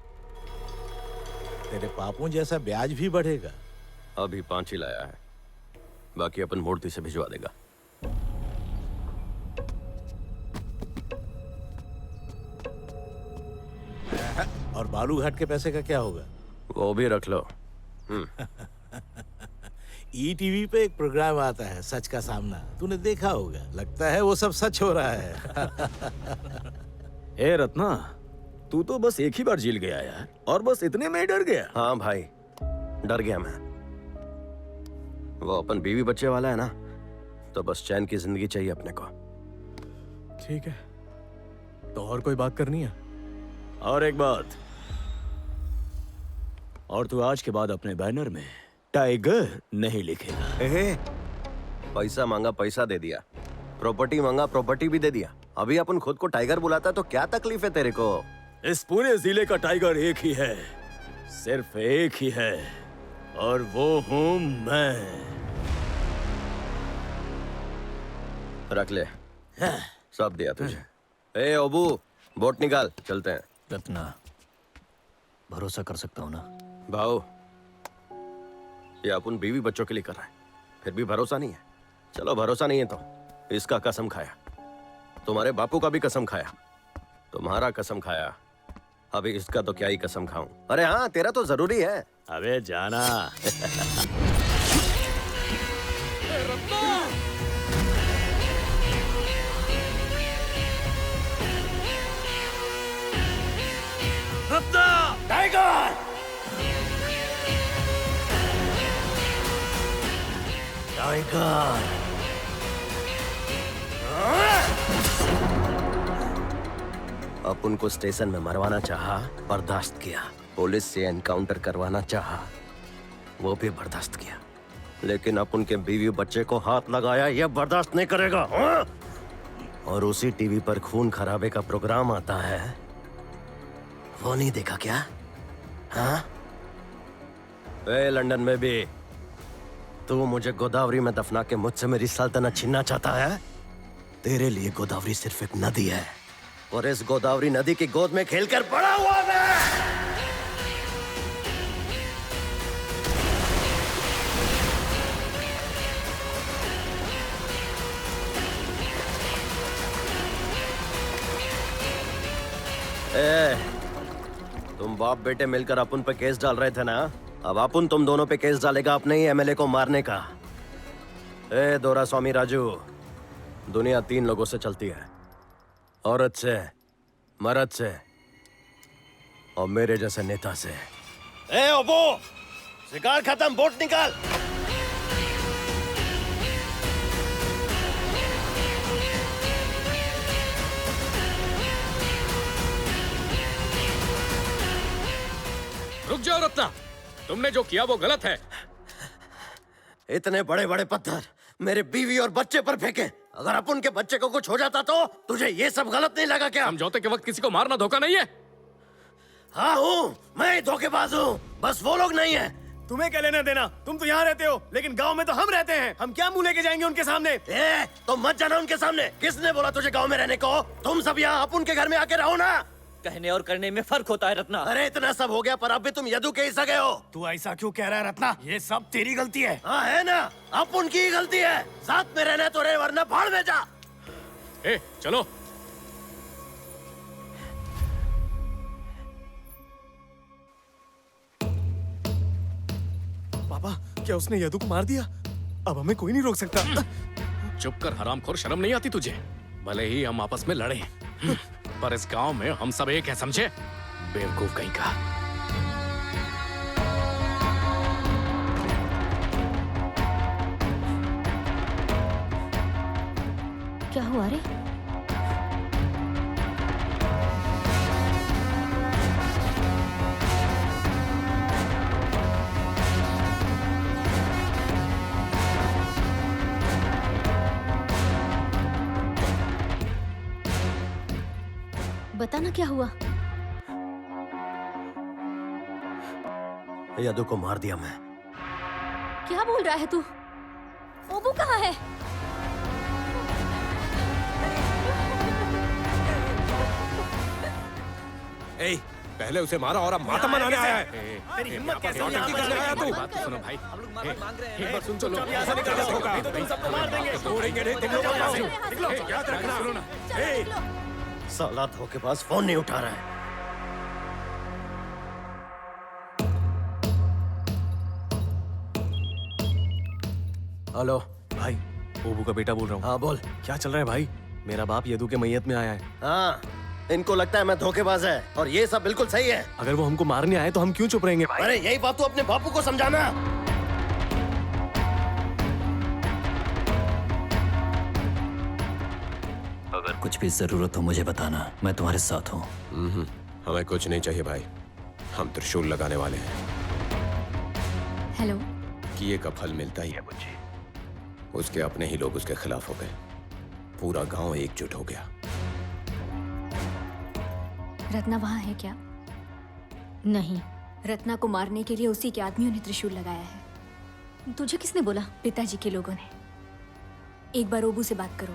तेरे पापों जैसा ब्याज भी बढ़ेगा। अभी 5 ही लाया है, बाकी अपन मूर्ति से भिजवा देगा। और बालू घाट के पैसे का क्या होगा? वो भी रख लो। ईटीवी पे एक प्रोग्राम आता है, सच का सामना। तूने देखा होगा। लगता है वो सब सच हो रहा है। ए रत्ना, तू तो बस एक ही बार जेल गया यार, और बस इतने में ही डर गया। हाँ भाई, डर गया मैं। वो अपन बीवी बच्चे वाला है ना, तो बस चैन की जिंदगी चाहिए अपने को। ठीक है, तो और कोई बात करनी है? और एक बात, और तू आज के बाद अपने बैनर में टाइगर नहीं लिखेगा। पैसा मांगा, पैसा दे दिया। प्रॉपर्टी मांगा, प्रॉपर्टी भी दे दिया। अभी अपन खुद को टाइगर बुलाता तो क्या तकलीफ है तेरे को? इस पूरे जिले का टाइगर एक ही है, सिर्फ एक ही है, और वो हूं मैं। रख ले, सब दिया तुझे। ए अबू, बोट निकाल, चलते हैं। रत्ना, भरोसा कर सकता हूँ ना? भाऊ, ये अपन बीवी बच्चों के लिए कर रहा है, फिर भी भरोसा नहीं है। चलो भरोसा नहीं है तो इसका कसम खाया, तुम्हारे बापू का भी कसम खाया, तुम्हारा कसम खाया, अभी इसका तो क्या ही कसम खाऊं। अरे हाँ, तेरा तो जरूरी है। अबे जाना। रत्ना! टाइगर! टाइगर! अपन को स्टेशन में मरवाना चाहा, बर्दाश्त किया। पुलिस से एनकाउंटर करवाना चाहा, वो भी बर्दाश्त किया। लेकिन अपन के बीवी बच्चे को हाथ लगाया, ये बर्दाश्त नहीं करेगा। हाँ? और उसी टीवी पर खून खराबे का प्रोग्राम आता है, वो नहीं देखा क्या? हाँ? ए, लंदन में भी तू मुझे गोदावरी में दफना के मुझसे मेरी सल्तनत छीनना चाहता है? तेरे लिए गोदावरी सिर्फ एक नदी है, और इस गोदावरी नदी की गोद में खेलकर बड़ा हुआ मैं। तुम बाप बेटे मिलकर अपन पे केस डाल रहे थे ना, अब अपन तुम दोनों पे केस डालेगा अपने ही एमएलए को मारने का। ए दोरा स्वामी राजू, दुनिया 3 लोगों से चलती है, औरत से, मर्द से, और मेरे जैसे नेता से। ए ओबो, शिकार खत्म, बोट निकाल। रुक जाओ रत्ना, तुमने जो किया वो गलत है। इतने बड़े बड़े पत्थर मेरे बीवी और बच्चे पर फेंके, अगर अपन के बच्चे को कुछ हो जाता तो तुझे ये सब गलत नहीं लगा क्या? समझौते के वक्त किसी को मारना धोखा नहीं है। हाँ हूँ, मैं धोखेबाज हूँ, बस वो लोग नहीं है। तुम्हें क्या लेना देना? तुम तो यहाँ रहते हो, लेकिन गांव में तो हम रहते हैं। हम क्या मुंह लेके जाएंगे उनके सामने? तो मत जाना उनके सामने। किसने बोला तुझे गांव में रहने को? तुम सब यहाँ अपन के घर में आके रहो ना। कहने और करने में फर्क होता है रत्ना। अरे इतना सब हो गया, पर अब भी तुम यदु के ही सगे हो। तू ऐसा क्यों कह रहा है रत्ना? ये सब तेरी गलती है। हाँ है ना, अब उनकी ही गलती है। साथ में रहना तो रहे, वरना भाड़ में जा। ए, चलो। पापा, क्या उसने यदु को मार दिया? अब हमें कोई नहीं रोक सकता। चुप कर हरामखोर, शर्म नहीं आती तुझे? भले ही हम आपस में लड़े, पर इस गांव में हम सब एक हैं, समझे? बेवकूफ कहीं का। क्या हुआ रे? बताना क्या हुआ? यदु को मार दिया मैं। क्या बोल रहा है तू? ओबू कहाँ है? ए, पहले उसे मारा और अब मातम मनाने आया है। तेरी हिम्मत कैसे हुई? यहाँ कैसे आया तू? बात तो सुनो भाई। हम लोग मार मांग रहे हैं। एक बार सुन चलो। ऐसा नहीं कर सकते। नहीं तो तुम सबको मार देंगे। छोड़ेंगे नहीं, तुम लोग यहाँ से निकलो। याद रखना। सुनो ना। साला धोखे पास फोन नहीं उठा रहा है। हेलो भाई, ओबू का बेटा बोल रहा हूँ। हाँ बोल। क्या चल रहा है भाई? मेरा बाप यदु के मैयत में आया है। हाँ, इनको लगता है मैं धोखेबाज है और ये सब बिल्कुल सही है। अगर वो हमको मारने आए तो हम क्यों चुप रहेंगे भाई? अरे यही बात तो अपने बापू को समझाना। अगर कुछ भी जरूरत हो मुझे बताना, मैं तुम्हारे साथ हूँ। हमें कुछ नहीं चाहिए भाई, हम त्रिशूल लगाने वाले हैं। हेलो। किए का फल मिलता ही है बुच्ची। उसके अपने ही लोग उसके खिलाफ हो गए, पूरा गांव एकजुट हो गया। रत्ना वहाँ है क्या? नहीं। रत्ना को मारने के लिए उसी के आदमियों ने त्रिशूल लगाया है। तुझे किसने बोला? पिताजी के लोगों ने। एक बार ओबू से बात करो।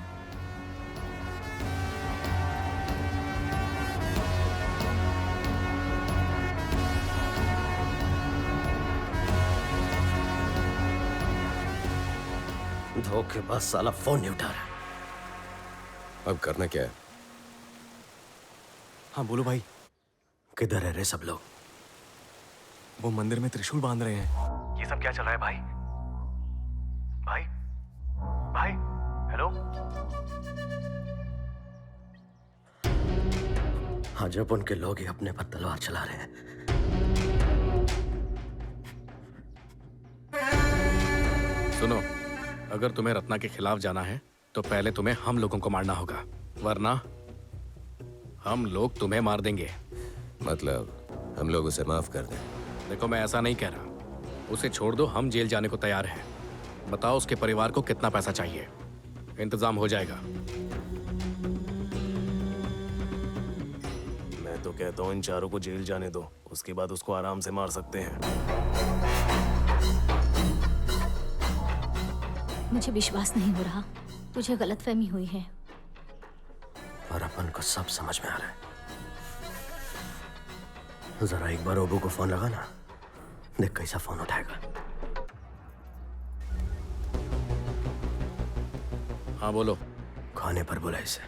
धोखेबाज साला फोन नहीं उठा रहा। अब करना क्या है? हाँ बोलो भाई। किधर है रे सब लोग? वो मंदिर में त्रिशूल बांध रहे हैं। ये सब क्या चल रहा है भाई? भाई भाई हेलो। हाँ, जब उनके लोग ही अपने पर तलवार चला रहे हैं। सुनो, अगर तुम्हें रत्ना के खिलाफ जाना है तो पहले तुम्हें हम लोगों को मारना होगा, वरना हम लोग तुम्हें मार देंगे। मतलब हम लोग उसे माफ कर दें? देखो, मैं ऐसा नहीं कह रहा। उसे छोड़ दो, हम जेल जाने को तैयार हैं। बताओ उसके परिवार को कितना पैसा चाहिए, इंतजाम हो जाएगा। मैं तो कहता हूँ इन चारों को जेल जाने दो, उसके बाद उसको आराम से मार सकते हैं। मुझे विश्वास नहीं हो रहा। तुझे गलतफहमी हुई है। और अपन को सब समझ में आ रहा है। जरा एक बार ओबू को फोन लगा ना, देख कैसा फोन उठाएगा। हाँ बोलो। खाने पर बुला इसे।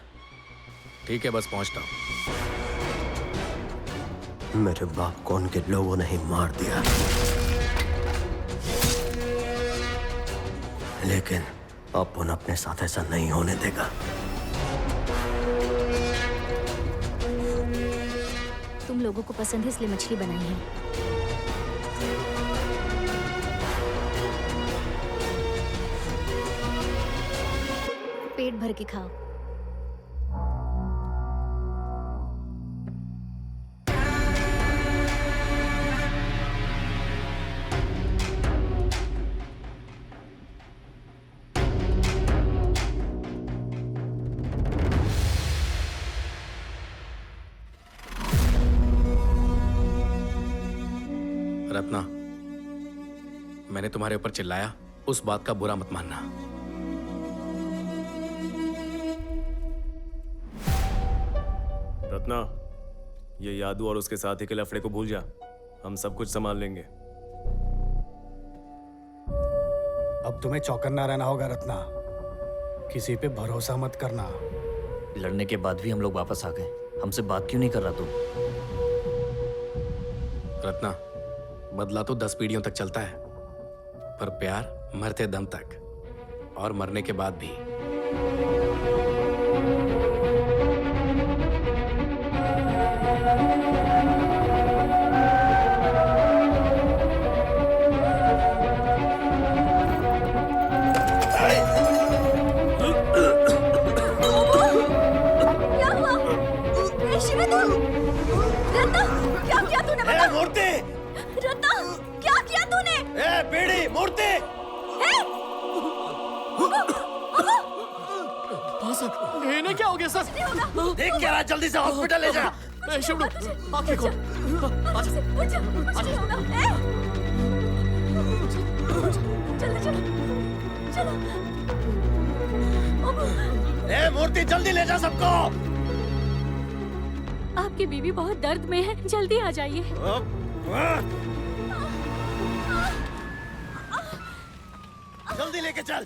ठीक है, बस पहुंचता हूं। मेरे बाप को उनके लोगों ने ही मार दिया, लेकिन अपन अपने साथ ऐसा नहीं होने देगा। तुम लोगों को पसंद है इसलिए मछली बनाई है। पेट भर के खाओ। रत्ना, मैंने तुम्हारे ऊपर चिल्लाया, उस बात का बुरा मत मानना। रत्ना, ये यादू और उसके साथी के लफड़े को भूल जा, हम सब कुछ संभाल लेंगे। अब तुम्हें चौकन्ना रहना होगा रत्ना, किसी पे भरोसा मत करना। लड़ने के बाद भी हम लोग वापस आ गए, हमसे बात क्यों नहीं कर रहा तू? रत्ना, बदला तो 10 पीढ़ियों तक चलता है, पर प्यार मरते दम तक, और मरने के बाद भी। क्या हुआ? शिवा, रत्ना, क्या किया तूने? बता। मूर्ति! रत्ना, क्या किया तूने? पीढ़ी, मूर्ति! इन्हें क्या हो गया सर? देख क्या रहा, जल्दी से हॉस्पिटल ले जा। शिवडू, आंखें खोल। आजा। मूर्ति, जल्दी ले जा सबको। आपकी बीवी बहुत दर्द में है, जल्दी आ जाइए। जल्दी लेके चल।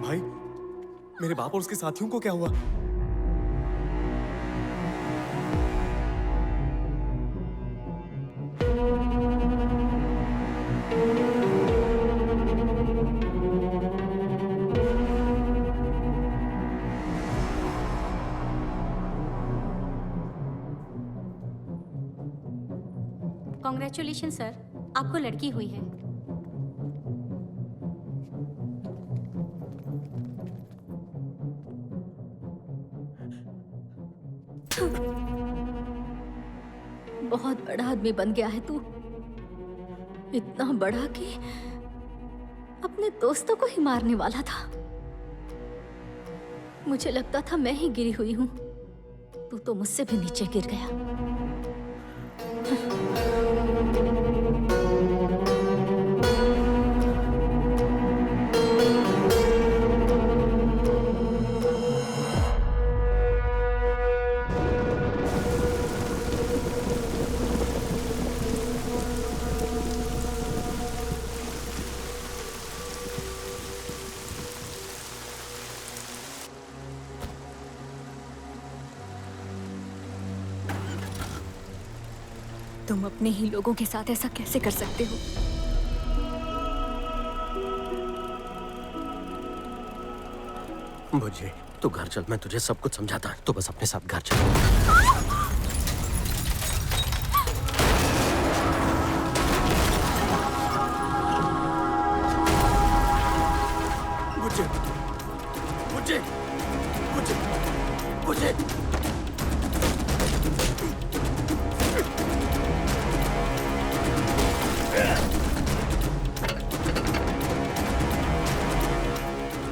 भाई, मेरे बाप और उसके साथियों को क्या हुआ? कॉन्ग्रेचुलेशन सर, आपको लड़की हुई है। बहुत बड़ा आदमी बन गया है तू, इतना बड़ा कि अपने दोस्तों को ही मारने वाला था। मुझे लगता था मैं ही गिरी हुई हूँ, तू तो मुझसे भी नीचे गिर गया। तुम अपने ही लोगों के साथ ऐसा कैसे कर सकते हो? बुझे, तू घर चल, मैं तुझे सब कुछ समझाता हूँ। तू बस अपने साथ घर चल।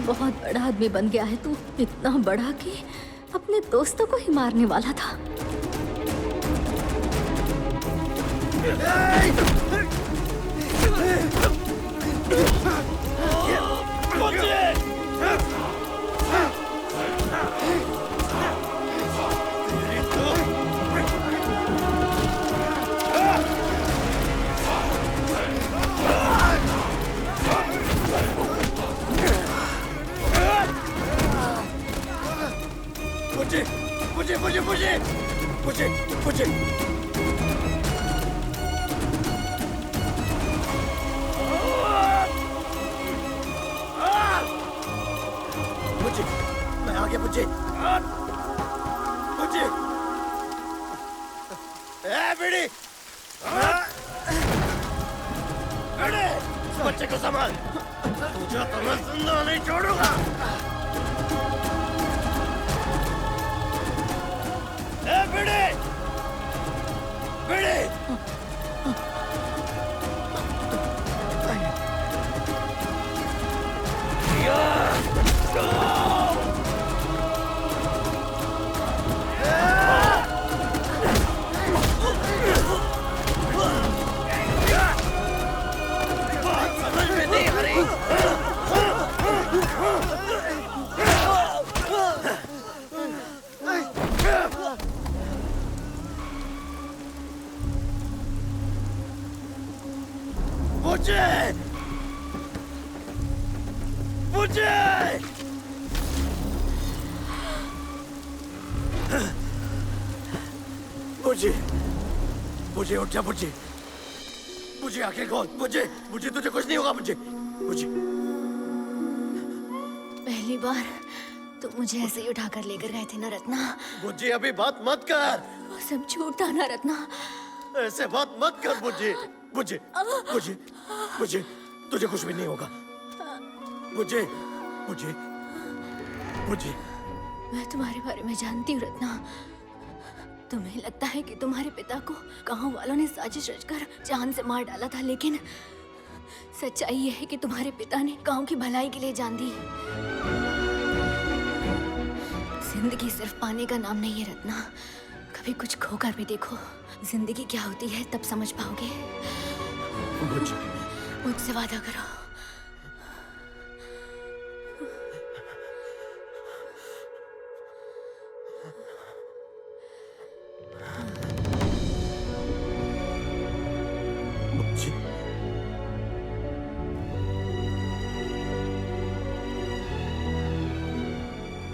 बहुत बड़ा आदमी बन गया है तू, इतना बड़ा कि अपने दोस्तों को ही मारने वाला था। मैं आ गया बुझे। बुझे, बेड़ी, बेड़ी, बच्चे को संभाल, तुझे तो मैं जिंदा नहीं छोड़ूंगा। बेड़ी, बेड़ी। समझ में नहीं आ रही। बुझे, बुझे, बुझे, उठ जा बुझे, बुझे आखिर कौन? बुझे, बुझे तुझे कुछ नहीं होगा बुझे, बुझे। पहली बार तुम मुझे ऐसे ही उठाकर लेकर गए थे ना रत्ना। बुझे अभी बात मत कर। वो सब झूठ था ना रत्ना। ऐसे बात मत कर बुझे, बुझे, बुझे, बुझे, तुझे कुछ भी नहीं होगा। बुझे, बुझे, बुझे। मैं तुम्हारे बारे में जानती हूँ रत्ना। तुम्हें लगता है कि तुम्हारे पिता को गांव वालों ने साजिश रचकर जान से मार डाला था, लेकिन सच्चाई यह है कि तुम्हारे पिता ने गांव की भलाई के लिए जान दी। जिंदगी सिर्फ पाने का नाम नहीं है रत्ना, कभी कुछ खोकर भी देखो। जिंदगी क्या होती है तब समझ पाओगे। मुझसे वादा करो।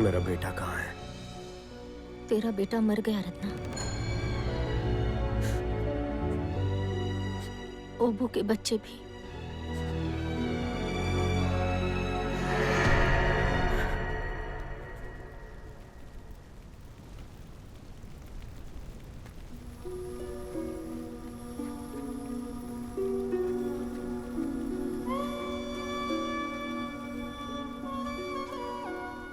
मेरा बेटा कहाँ है? तेरा बेटा मर गया रत्ना। ओबू के बच्चे भी।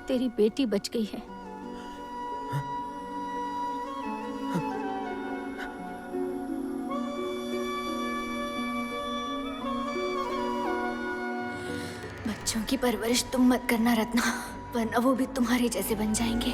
तेरी बेटी बच गई है। बच्चों की परवरिश तुम मत करना रत्ना, वरना वो भी तुम्हारे जैसे बन जाएंगे।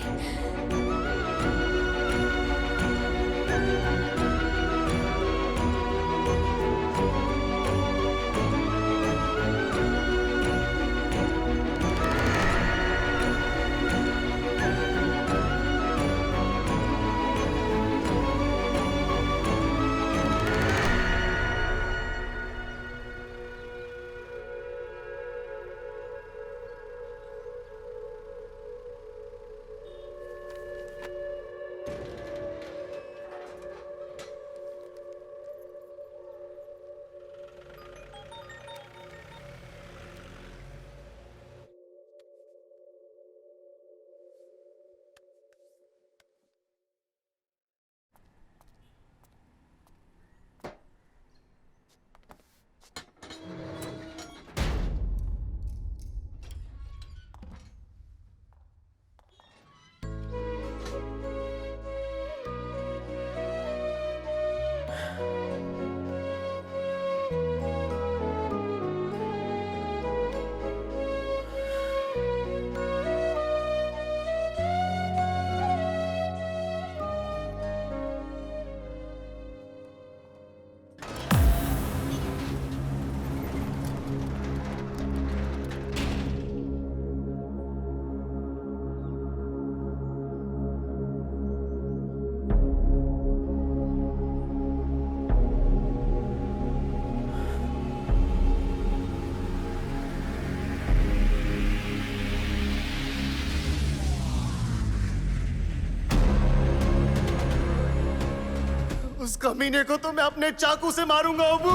उस कमीने को तो मैं अपने चाकू से मारूंगा अबू।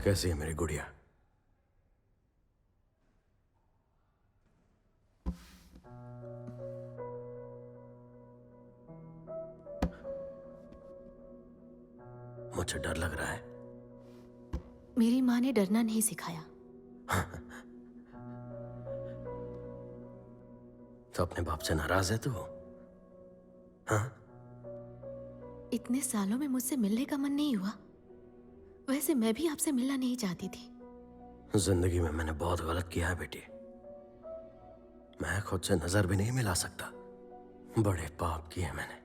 कैसी है मेरी गुड़िया? मुझे डर लग रहा है। मेरी माँ ने डरना नहीं सिखाया। तो अपने बाप से नाराज है तू? हाँ? इतने सालों में मुझसे मिलने का मन नहीं हुआ। वैसे मैं भी आपसे मिलना नहीं चाहती थी। जिंदगी में मैंने बहुत गलत किया है बेटी। मैं खुद से नजर भी नहीं मिला सकता। बड़े पाप किए मैंने।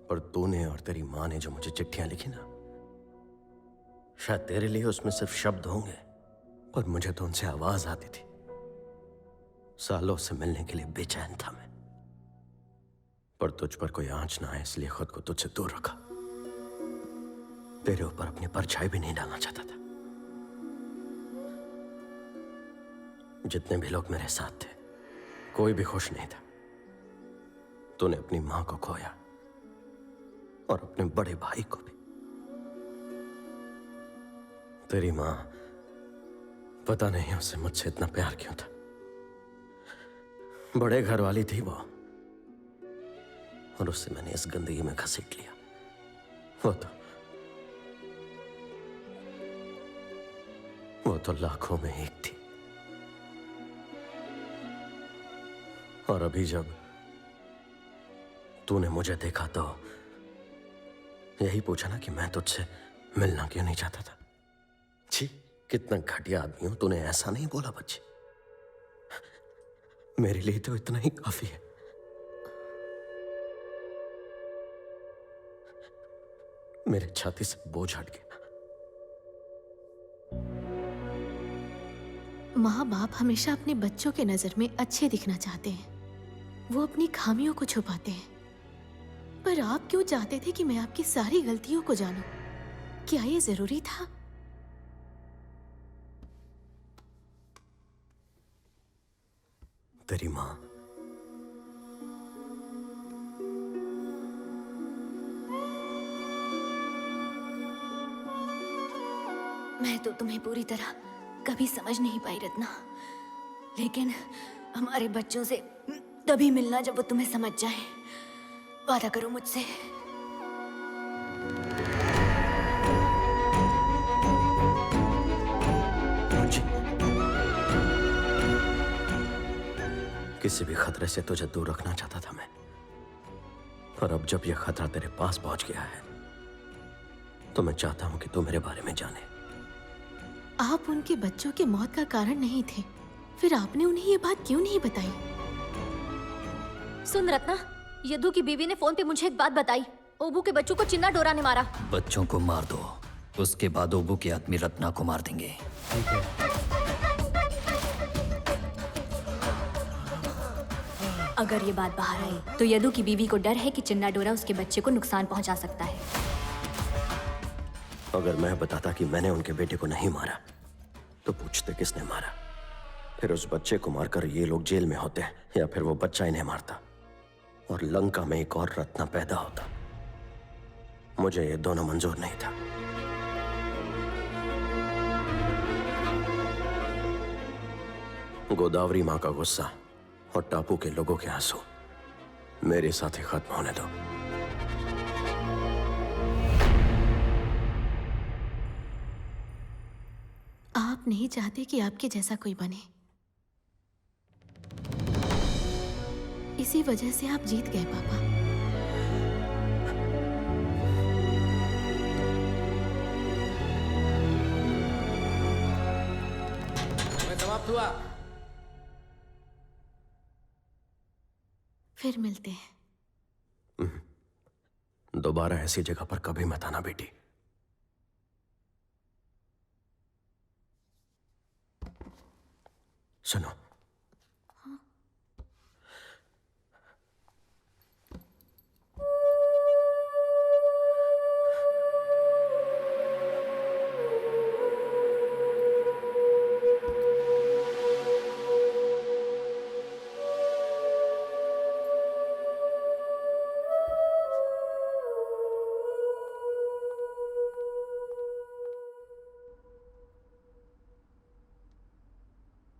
पर तूने और तेरी माँ ने जो मुझे चिट्ठियां लिखी ना, शायद तेरे लिए उसमें सिर्फ शब्द होंगे, पर मुझे तो उनसे आवाज आती थी। सालों से मिलने के लिए बेचैन था मैं, पर तुझ पर कोई आंच ना आए इसलिए खुद को तुझसे दूर रखा। तेरे ऊपर अपनी परछाई भी नहीं डालना चाहता था। जितने भी लोग मेरे साथ थे, कोई भी खुश नहीं था। तूने अपनी मां को खोया और अपने बड़े भाई को भी। तेरी मां, पता नहीं उसे मुझसे इतना प्यार क्यों था। बड़े घर वाली थी वो, और उससे मैंने इस गंदगी में घसीट लिया। वो तो लाखों में एक थी। और अभी जब तूने मुझे देखा तो यही पूछा ना कि मैं तुझसे मिलना क्यों नहीं चाहता था। छी, कितना घटिया आदमी हो। तूने ऐसा नहीं बोला बच्ची। मेरे लिए तो इतना ही काफी है। मेरे छाती से बोझ हट गया। माँ बाप हमेशा अपने बच्चों के नजर में अच्छे दिखना चाहते हैं। वो अपनी खामियों को छुपाते हैं। पर आप क्यों चाहते थे कि मैं आपकी सारी गलतियों को जानूं? क्या ये जरूरी था? तेरी मां, मैं तो तुम्हें पूरी तरह कभी समझ नहीं पाई रत्ना, लेकिन हमारे बच्चों से तभी मिलना जब वो तुम्हें समझ जाए। वादा करो मुझसे। किसी भी खतरे से तुझे दूर रखना चाहता था मैं, और अब जब यह खतरा तेरे पास पहुंच गया है तो मैं चाहता हूं कि तू मेरे बारे में जाने। आप उनके बच्चों की मौत का कारण नहीं थे, फिर आपने उन्हें ये बात क्यों नहीं बताई? सुन रत्ना, यदु की बीवी ने फोन पे मुझे एक बात बताई। ओबू के बच्चों को चिन्ना डोरा ने मारा। बच्चों को मार दो, उसके बाद ओबू के आदमी रत्ना को मार देंगे। अगर ये बात बाहर आई तो यदु की बीवी को डर है कि चिन्ना डोरा उसके बच्चे को नुकसान पहुंचा सकता है। अगर मैं बताता कि मैंने उनके बेटे को नहीं मारा तो पूछते किसने मारा, फिर उस बच्चे को मारकर ये लोग जेल में होते या फिर वो बच्चा इन्हें मारता और लंका में एक और रत्ना पैदा होता। मुझे ये दोनों मंजूर नहीं था। गोदावरी माँ का गुस्सा और टापू के लोगों के आंसू मेरे साथ ही खत्म होने दो। आप नहीं चाहते कि आपके जैसा कोई बने, इसी वजह से आप जीत गए पापा। समाप्त हुआ। फिर मिलते हैं। दोबारा ऐसी जगह पर कभी मत आना बेटी। सुनो,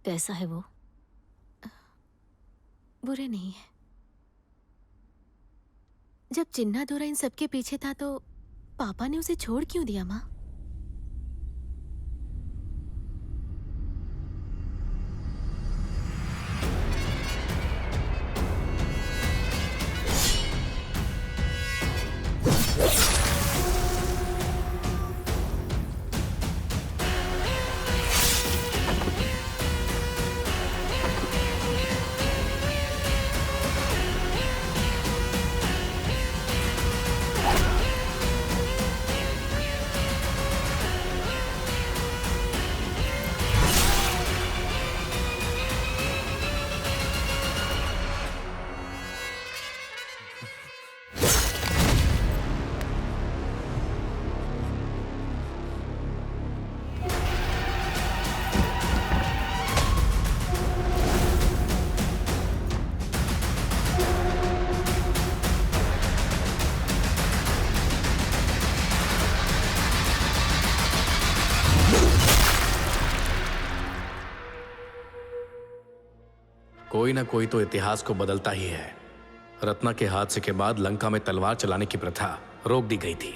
कैसा है वो? बुरे नहीं है। जब चिन्ना डोरा इन सबके पीछे था तो पापा ने उसे छोड़ क्यों दिया माँ? कोई ना कोई तो इतिहास को बदलता ही है। रत्ना के हादसे के बाद लंका में तलवार चलाने की प्रथा रोक दी गई थी।